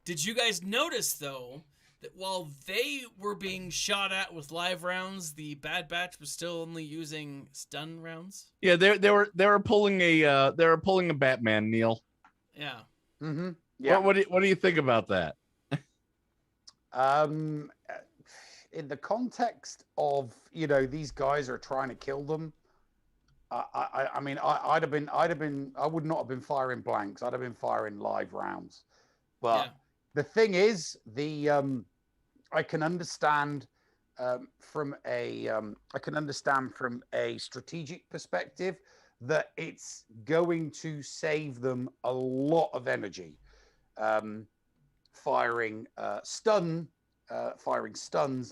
Speaker 2: Did you guys notice, though, that while they were being shot at with live rounds, the Bad Batch was still only using stun rounds?
Speaker 3: Yeah, they were pulling a Batman, Neil.
Speaker 2: Yeah.
Speaker 1: Mm-hmm. Yeah.
Speaker 3: What do you think about that?
Speaker 1: In the context of, these guys are trying to kill them, I would not have been firing blanks. I'd have been firing live rounds. But the thing is, I can understand from a strategic perspective that it's going to save them a lot of energy, firing stuns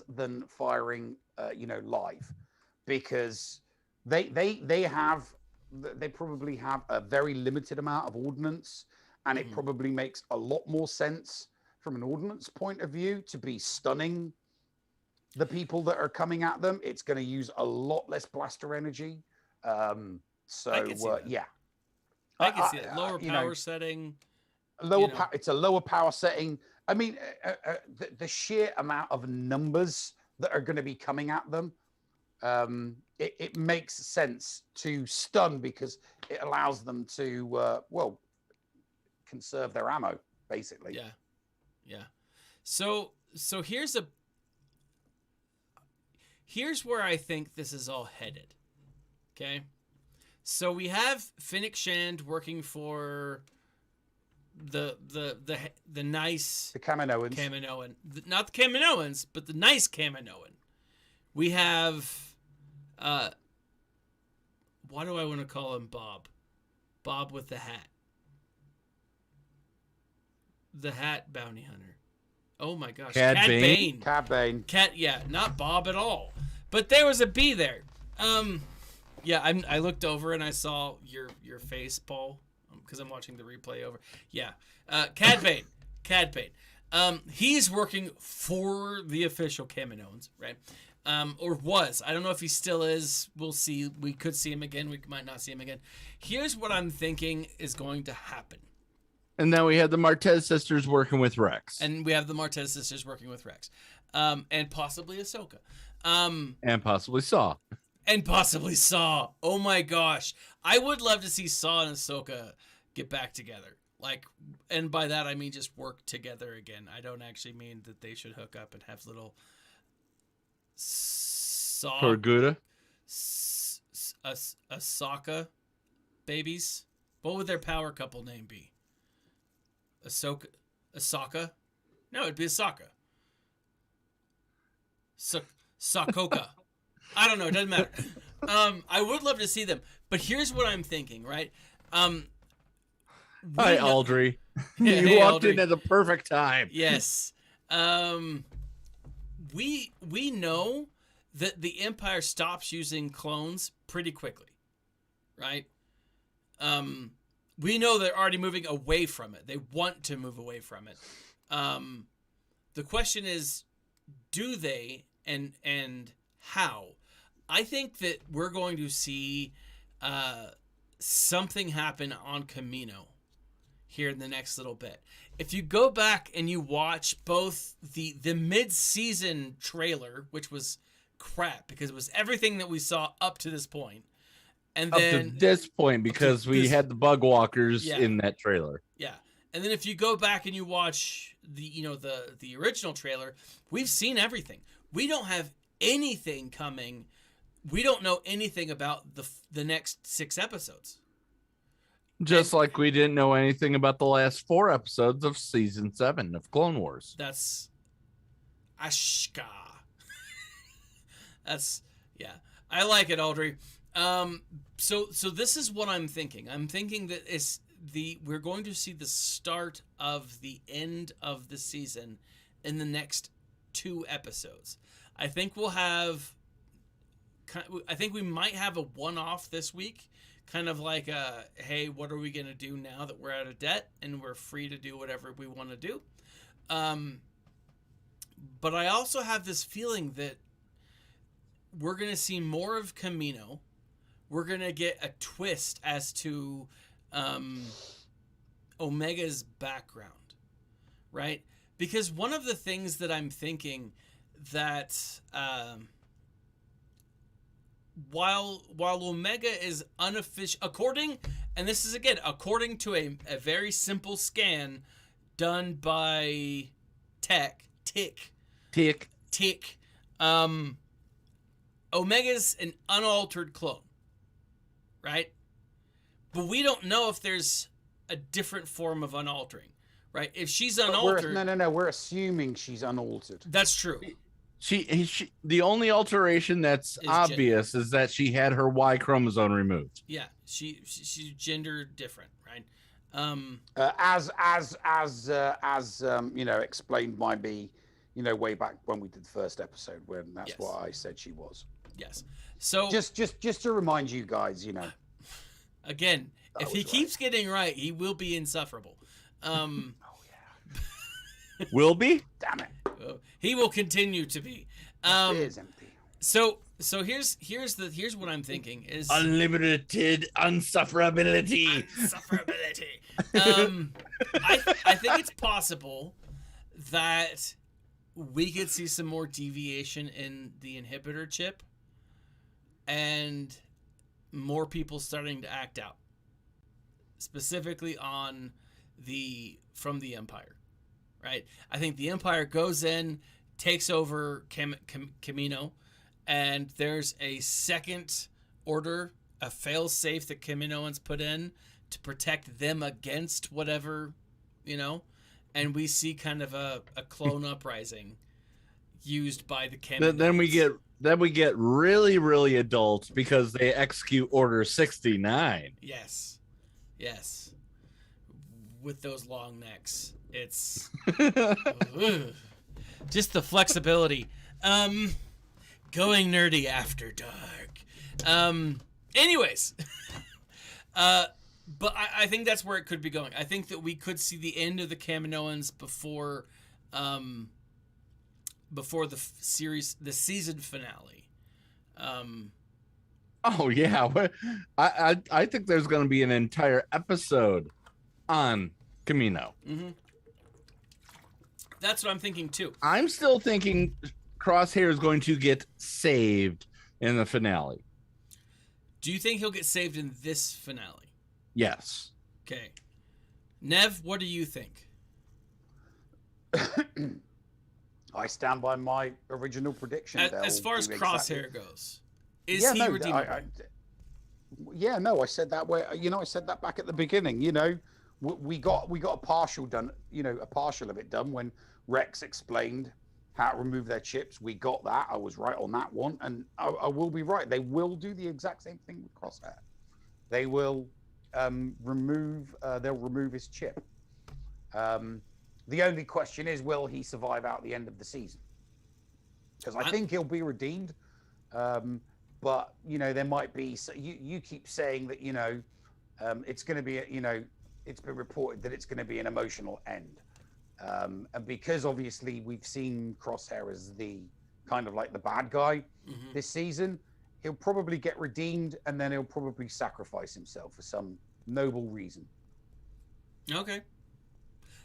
Speaker 1: than firing live, because they probably have a very limited amount of ordnance, and it probably makes a lot more sense from an ordnance point of view to be stunning the people that are coming at them. It's going to use a lot less blaster energy. Yeah.
Speaker 4: I can see it. Lower power setting.
Speaker 1: It's a lower power setting. I mean, the sheer amount of numbers that are going to be coming at them, it makes sense to stun because it allows them to, conserve their ammo, basically.
Speaker 4: Yeah. So here's where I think this is all headed. Okay. So we have Finnick Shand working for the nice
Speaker 1: Kaminoans.
Speaker 4: Not the Kaminoans, but the nice Kaminoan. We have why do I want to call him Bob? Bob with the hat. The hat bounty hunter. Oh my gosh.
Speaker 3: Cad
Speaker 4: Bane.
Speaker 1: Cad Bane.
Speaker 4: Not Bob at all. But there was a B there. Yeah, I looked over and I saw your face, Paul, because I'm watching the replay over. Yeah, Cad Bane. Cad Bane. He's working for the official Kaminoans, right? Or was. I don't know if he still is. We'll see. We could see him again. We might not see him again. Here's what I'm thinking is going to happen.
Speaker 3: And then we had the Martez sisters working with Rex.
Speaker 4: And we have the Martez sisters working with Rex. And possibly Ahsoka.
Speaker 3: And possibly Saw.
Speaker 4: And possibly Saw. Oh my gosh. I would love to see Saw and Ahsoka get back together. Like, and by that I mean just work together again. I don't actually mean that they should hook up and have little Saw...
Speaker 3: Torguda?
Speaker 4: Ahsoka babies. What would their power couple name be? Ahsoka? No, it'd be Ahsoka. Sakoka. I don't know. It doesn't matter. I would love to see them, but here's what I'm thinking. Right?
Speaker 3: Hi, Aldry.
Speaker 4: Yeah,
Speaker 3: you walked in at the perfect time.
Speaker 4: Yes. We know that the Empire stops using clones pretty quickly, right? We know they're already moving away from it. They want to move away from it. The question is, do they, and how? I think that we're going to see something happen on Kamino here in the next little bit. If you go back and you watch both the mid-season trailer, which was crap because it was everything that we saw up to this point, and then
Speaker 3: up to this point because we had the bug walkers in that trailer.
Speaker 4: Yeah. And then if you go back and you watch the original trailer, we've seen everything. We don't have anything coming. We don't know anything about the next 6 episodes.
Speaker 3: Just like we didn't know anything about the last 4 episodes of season 7 of Clone Wars.
Speaker 4: That's Ashka. I like it, Aldry. So this is what I'm thinking. I'm thinking that we're going to see the start of the end of the season in the next 2 episodes. I think we might have a one-off this week, kind of like hey, what are we going to do now that we're out of debt and we're free to do whatever we want to do? But I also have this feeling that we're going to see more of Kamino. We're going to get a twist as to Omega's background, right? Because one of the things that I'm thinking that while Omega is unofficial, according to a very simple scan done by Tick. Omega's an unaltered clone, right? But we don't know if there's a different form of unaltering, right? If she's unaltered...
Speaker 1: No. We're assuming she's unaltered.
Speaker 4: That's true.
Speaker 3: She the only alteration that's obvious is that she had her Y chromosome removed.
Speaker 4: Yeah, she's gender different, right?
Speaker 1: As explained by me, way back when we did the first episode, when that's what I said she was.
Speaker 4: Yes. So
Speaker 1: just to remind you guys,
Speaker 4: again, if he keeps getting right, he will be insufferable.
Speaker 3: Will be?
Speaker 1: Damn it.
Speaker 4: He will continue to be.
Speaker 1: It is empty.
Speaker 4: So So here's what I'm thinking is
Speaker 3: Unlimited unsufferability.
Speaker 4: insufferability. I think it's possible that we could see some more deviation in the inhibitor chip and more people starting to act out, specifically from the Empire, right? I think the Empire goes in, takes over Kamino, and there's a second order, a fail-safe that Kaminoans put in to protect them against whatever, and we see kind of a clone uprising used by the Kaminoans.
Speaker 3: Then we get really, really adult because they execute Order 69.
Speaker 4: Yes. With those long necks. It's just the flexibility. Going nerdy after dark. Anyways. But I think that's where it could be going. I think that we could see the end of the Kaminoans before the season finale.
Speaker 3: Oh yeah, I think there's going to be an entire episode on Kamino.
Speaker 4: Mm-hmm. That's what I'm thinking too.
Speaker 3: I'm still thinking Crosshair is going to get saved in the finale.
Speaker 4: Do you think he'll get saved in this finale?
Speaker 3: Yes.
Speaker 4: Okay. Nev, what do you think?
Speaker 1: I stand by my original prediction.
Speaker 4: As far as Crosshair goes, is he redeemable?
Speaker 1: I said that I said that back at the beginning. We got a partial done. A partial of it done when Rex explained how to remove their chips. We got that. I was right on that one, and I will be right. They will do the exact same thing with Crosshair. They will remove. They'll remove his chip. The only question is, will he survive out the end of the season? Because I think he'll be redeemed. But there might be. So you keep saying that it's going to be it's been reported that it's going to be an emotional end, and because obviously we've seen Crosshair as the kind of like the bad guy this season, he'll probably get redeemed, and then he'll probably sacrifice himself for some noble reason.
Speaker 4: Okay.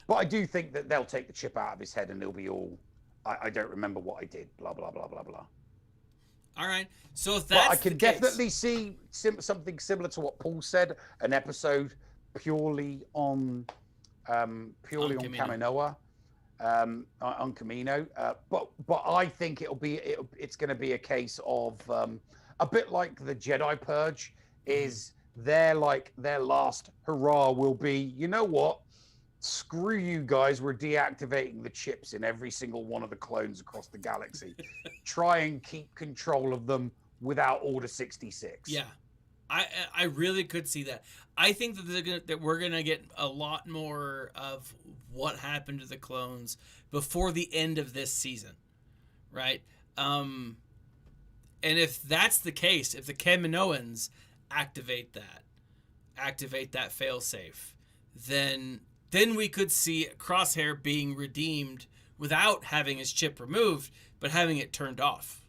Speaker 1: But I do think that they'll take the chip out of his head, and he'll be all, I don't remember what I did, blah blah blah blah blah.
Speaker 4: All right. So if that's
Speaker 1: I can definitely see something similar to what Paul said, an episode purely on Kaminoa, on Kamino. But I think it's going to be a case of a bit like the Jedi Purge is their last hurrah will be, you know what? Screw you guys, we're deactivating the chips in every single one of the clones across the galaxy. Try and keep control of them without Order 66.
Speaker 4: Yeah. I really could see that. I think that we're gonna get a lot more of what happened to the clones before the end of this season, right? And if that's the case, if the Kaminoans activate that failsafe, then we could see Crosshair being redeemed without having his chip removed, but having it turned off,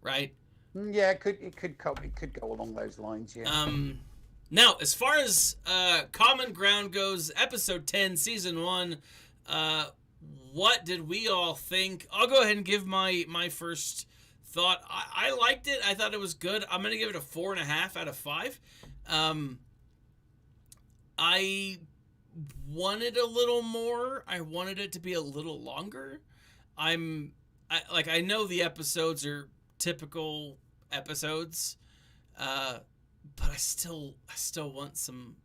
Speaker 4: right?
Speaker 1: Yeah, it could go along those lines. Yeah.
Speaker 4: Now, as far as Common Ground goes, episode 10, season 1, what did we all think? I'll go ahead and give my first thought. I liked it. I thought it was good. I'm gonna give it a 4.5 out of 5. I wanted a little more. I wanted it to be a little longer. I know the episodes are typical episodes, but I still want some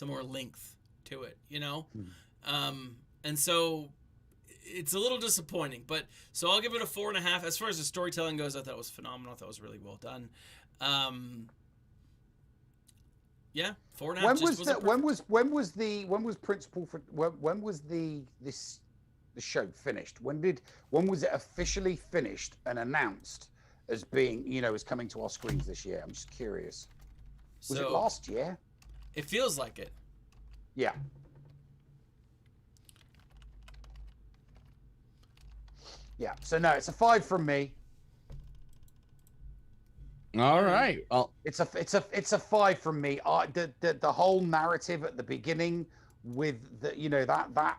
Speaker 4: more length to it, and so it's a little disappointing, but so I'll give it a 4.5. As far as the storytelling goes, I thought it was phenomenal. I thought it was really well done. Yeah, 4.5. When was the show finished? When was it officially finished and announced as being, as coming to our screens this year? I'm just curious. Was it last year? It feels like it.
Speaker 1: Yeah. Yeah. So no, it's a 5 from me.
Speaker 3: All right. Well,
Speaker 1: It's a 5 from me. The whole narrative at the beginning with that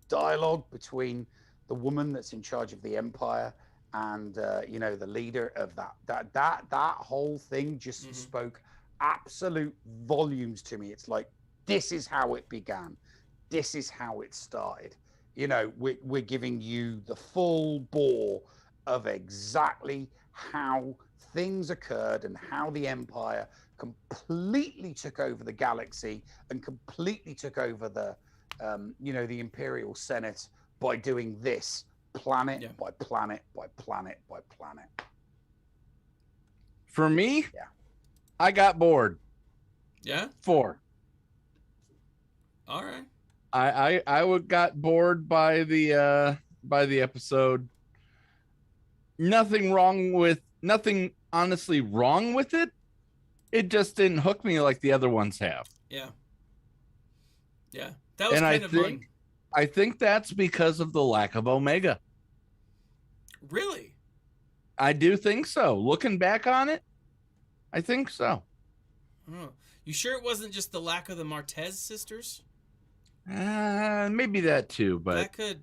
Speaker 1: dialogue between the woman that's in charge of the Empire and the leader of that whole thing just spoke absolute volumes to me. It's like, this is how it began, this is how it started. We're giving you the full bore of exactly how things occurred and how the Empire completely took over the galaxy and completely took over the Imperial Senate by doing this planet by planet by planet by planet.
Speaker 3: For me, I got bored.
Speaker 4: Yeah?
Speaker 3: 4.
Speaker 4: All right.
Speaker 3: I got bored by the episode. Nothing honestly wrong with it. It just didn't hook me like the other ones have.
Speaker 4: Yeah. Yeah. That was kind of fun.
Speaker 3: I think that's because of the lack of Omega.
Speaker 4: Really?
Speaker 3: I do think so. Looking back on it, I think so.
Speaker 4: Oh. You sure it wasn't just the lack of the Martez sisters?
Speaker 3: Maybe that too, but
Speaker 4: that could.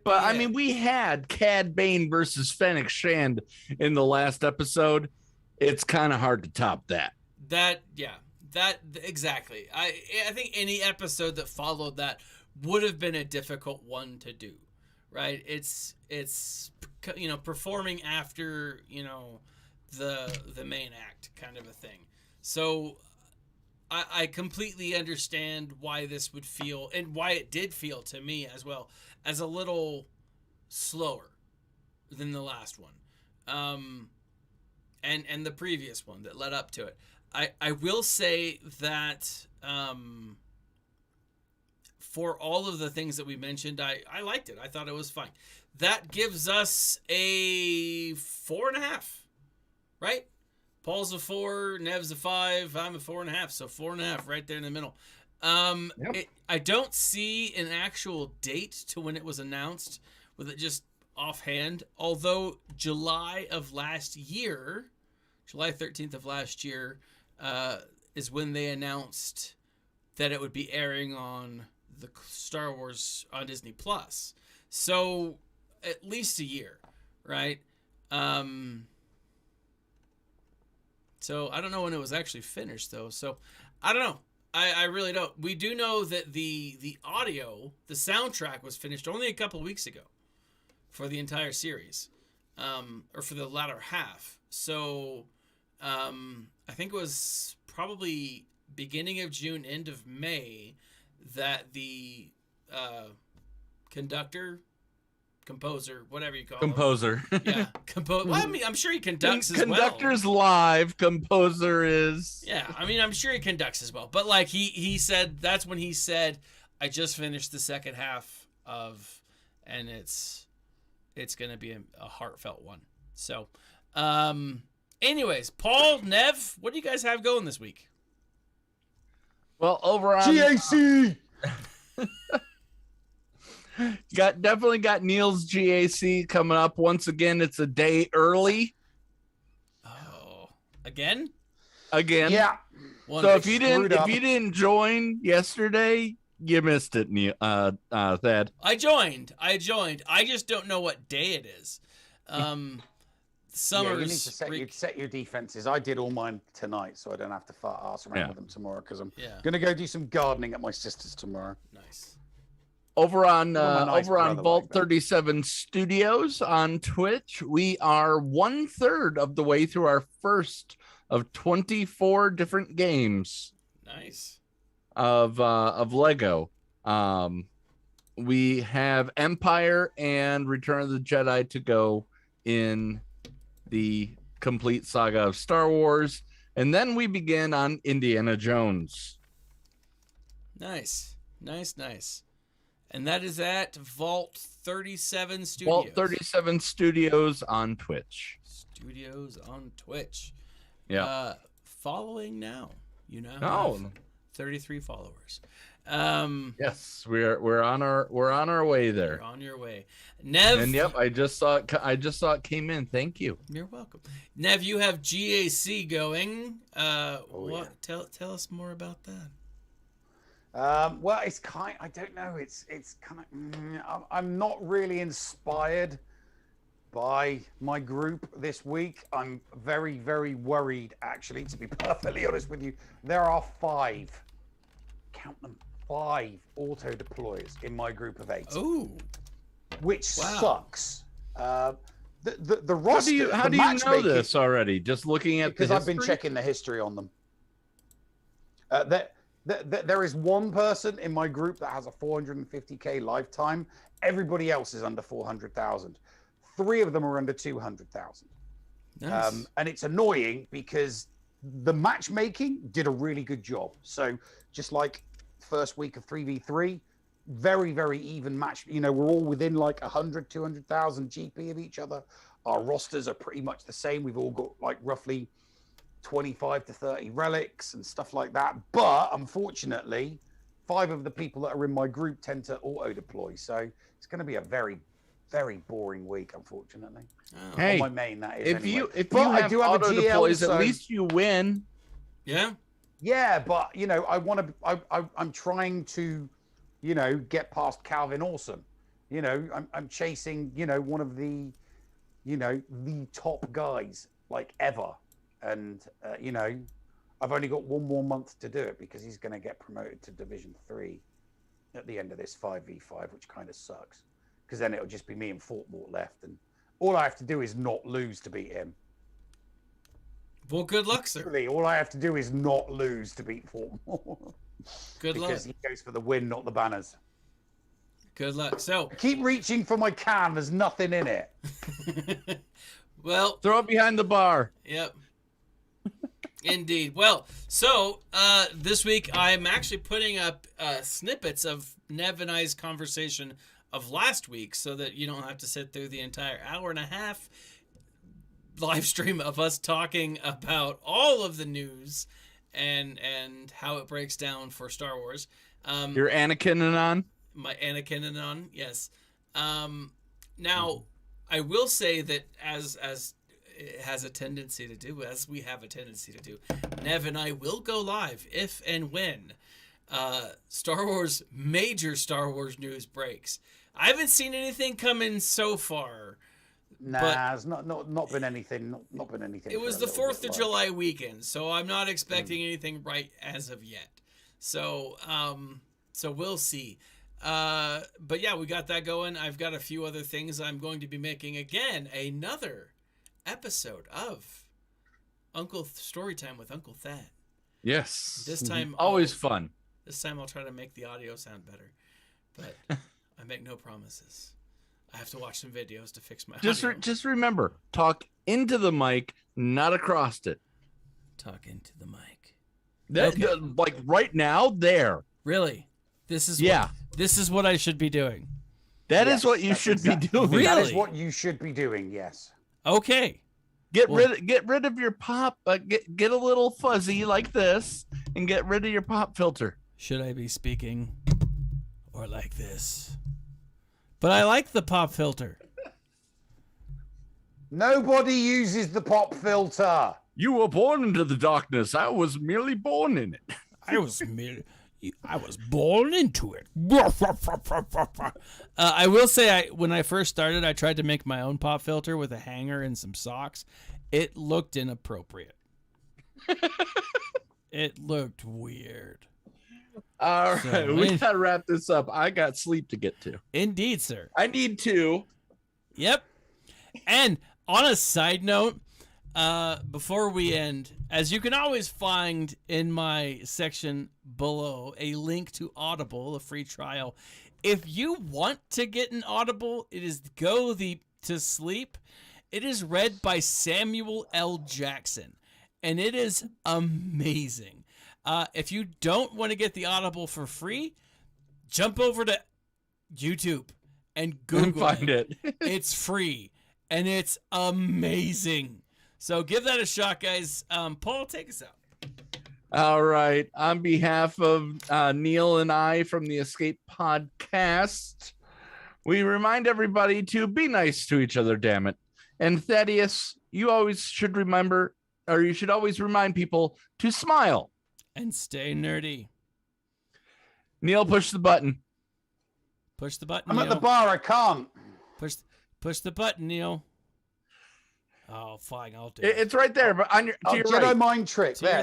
Speaker 3: But I mean, we had Cad Bane versus Fennec Shand in the last episode. It's kind of hard to top that.
Speaker 4: That exactly. I think any episode that followed that would have been a difficult one to do, right? It's performing after the main act kind of a thing. So I completely understand why this would feel, and why it did feel to me as well, as a little slower than the last one, and the previous one that led up to it. I will say that for all of the things that we mentioned, I liked it. I thought it was fine. That gives us a 4.5, right? Paul's a 4, Nev's a 5, I'm a 4.5, so 4.5 right there in the middle. I don't see an actual date to when it was announced, with it just offhand. Although July 13th of last year, is when they announced that it would be airing on the Star Wars on Disney Plus. So at least a year, right? So I don't know when it was actually finished, though. So I don't know. I really don't. We do know that the audio, the soundtrack, was finished only a couple weeks ago for the entire series, or for the latter half. So I think it was probably beginning of June, end of May, that the composer, whatever you call him. Yeah, well, I mean, I'm sure he conducts as well.
Speaker 3: Conductor's live, composer is.
Speaker 4: Yeah, I mean, I'm sure he conducts as well. But like he said, that's when he said, I just finished the second half of, and it's going to be a heartfelt one. So, anyways, Paul, Nev, what do you guys have going this week?
Speaker 3: Well, over on
Speaker 1: GAC.
Speaker 3: Definitely got Neil's GAC coming up. Once again, it's a day early.
Speaker 4: Oh, again?
Speaker 1: Yeah.
Speaker 3: So if you didn't join yesterday, you missed it, Neil. Thad.
Speaker 4: I joined. I just don't know what day it is.
Speaker 1: You need to set your defenses. I did all mine tonight, so I don't have to ask around with them tomorrow, because I'm gonna go do some gardening at my sister's tomorrow.
Speaker 4: Nice.
Speaker 3: Over on Vault 37 Studios on Twitch, we are 1/3 of the way through our first of 24 different games.
Speaker 4: Nice.
Speaker 3: Of Lego. We have Empire and Return of the Jedi to go in the complete saga of Star Wars, and then we begin on Indiana Jones.
Speaker 4: Nice. And that is at Vault 37 Studios.
Speaker 3: Vault 37 Studios on Twitch.
Speaker 4: Yeah. Following now. 33 followers.
Speaker 3: Yes, we're on our way there.
Speaker 4: You're on your way, Nev.
Speaker 3: And yep, I just saw it came in. Thank you.
Speaker 4: You're welcome, Nev. You have GAC going. What?
Speaker 1: Yeah.
Speaker 4: Tell us more about that.
Speaker 1: Well, it's I don't know. It's kind of. I'm not really inspired by my group this week. I'm very, very worried, actually, to be perfectly honest with you. There are 5, count them, 5 auto deployers in my group of 8.
Speaker 4: Oh,
Speaker 1: which
Speaker 4: wow.
Speaker 1: Sucks. The roster.
Speaker 3: How do you know this already? Just looking at
Speaker 1: because I've been checking the history on them. There is one person in my group that has a 450k lifetime. Everybody else is under 400,000. 3 of them are under 200,000.
Speaker 4: nice.
Speaker 1: And it's annoying because the matchmaking did a really good job. So just like first week of 3v3, very, very even match. You know, we're all within like 100, 200,000 GP of each other. Our rosters are pretty much the same. We've all got like roughly 25 to 30 relics and stuff like that. But unfortunately, 5 of the people that are in my group tend to auto deploy. So it's going to be a very, very boring week, unfortunately.
Speaker 4: Oh.
Speaker 3: Hey,
Speaker 1: On my main, that is.
Speaker 3: if
Speaker 1: anyway.
Speaker 3: you
Speaker 1: But
Speaker 3: have auto
Speaker 1: GL,
Speaker 3: deploys,
Speaker 1: so...
Speaker 3: at least you win.
Speaker 4: Yeah.
Speaker 1: Yeah, but you know, I'm trying to, you know, get past Calvin Awesome. You know, I'm chasing, you know, one of the, you know, the top guys like ever, and you know, I've only got 1 more month to do it because he's going to get promoted to Division 3 at the end of this 5v5, which kind of sucks because then it'll just be me and Fortmore left, and all I have to do is not lose to beat him.
Speaker 4: Well, good luck, sir.
Speaker 1: Literally, all I have to do is not lose to beat Fortmore.
Speaker 4: Good luck.
Speaker 1: Because he goes for the win, not the banners.
Speaker 4: Good luck. So,
Speaker 1: I keep reaching for my can. There's nothing in it.
Speaker 4: well,
Speaker 3: Throw it behind the bar.
Speaker 4: yep. Indeed. Well, so this week I'm actually putting up snippets of Nev and I's conversation of last week so that you don't have to sit through the entire hour and a half live stream of us talking about all of the news and how it breaks down for Star Wars.
Speaker 3: Your Anakin and on.
Speaker 4: My Anakin and on, yes. Now, I will say that as it has a tendency to do, as we have a tendency to do, Nev and I will go live if and when major Star Wars news breaks. I haven't seen anything come in so far.
Speaker 1: Nah, it's not been anything. Not been anything.
Speaker 4: It was the 4th of July weekend, so I'm not expecting anything right as of yet. So we'll see. But yeah, we got that going. I've got a few other things. I'm going to be making again another episode of Storytime with Uncle Thad.
Speaker 3: Yes.
Speaker 4: This time,
Speaker 3: always fun.
Speaker 4: This time I'll try to make the audio sound better, but I make no promises. I have to watch some videos to fix my audio.
Speaker 3: Just remember, talk into the mic, not across it.
Speaker 4: Talk into the mic.
Speaker 3: Like right now, there.
Speaker 4: Really? This is what I should be doing.
Speaker 3: That is what you should be doing.
Speaker 4: Really?
Speaker 1: That is what you should be doing. Yes.
Speaker 4: Okay.
Speaker 3: Get rid of your pop. Get a little fuzzy like this, and get rid of your pop filter.
Speaker 4: Should I be speaking or like this? But I like the pop filter.
Speaker 1: Nobody uses the pop filter.
Speaker 3: You were born into the darkness. I was merely born in it.
Speaker 4: I was born into it. I will say, when I first started, I tried to make my own pop filter with a hanger and some socks. It looked inappropriate. It looked weird.
Speaker 3: All right, we gotta wrap this up. I got sleep to get to.
Speaker 4: Indeed, sir.
Speaker 3: I need to.
Speaker 4: Yep. And on a side note, before we end, as you can always find in my section below, a link to Audible, a free trial. If you want to get an Audible, it is Go to Sleep. It is read by Samuel L. Jackson, and it is amazing. If you don't want to get the Audible for free, jump over to YouTube and Google
Speaker 3: find it.
Speaker 4: It's free, and it's amazing. So give that a shot, guys. Paul, take us out.
Speaker 3: All right. On behalf of Neil and I from the Escape Podcast, we remind everybody to be nice to each other, damn it. And Thaddeus, you always should remember, or you should always remind people to smile.
Speaker 4: And stay nerdy.
Speaker 3: Neil, push the button.
Speaker 4: Push the button,
Speaker 1: I'm
Speaker 4: Neil.
Speaker 1: at the bar. I can't.
Speaker 4: Push the button, Neil. Oh, fine. I'll do it.
Speaker 3: It's right there, but on your, to your
Speaker 1: Jedi
Speaker 3: right.
Speaker 1: mind trick.
Speaker 4: To your
Speaker 1: There.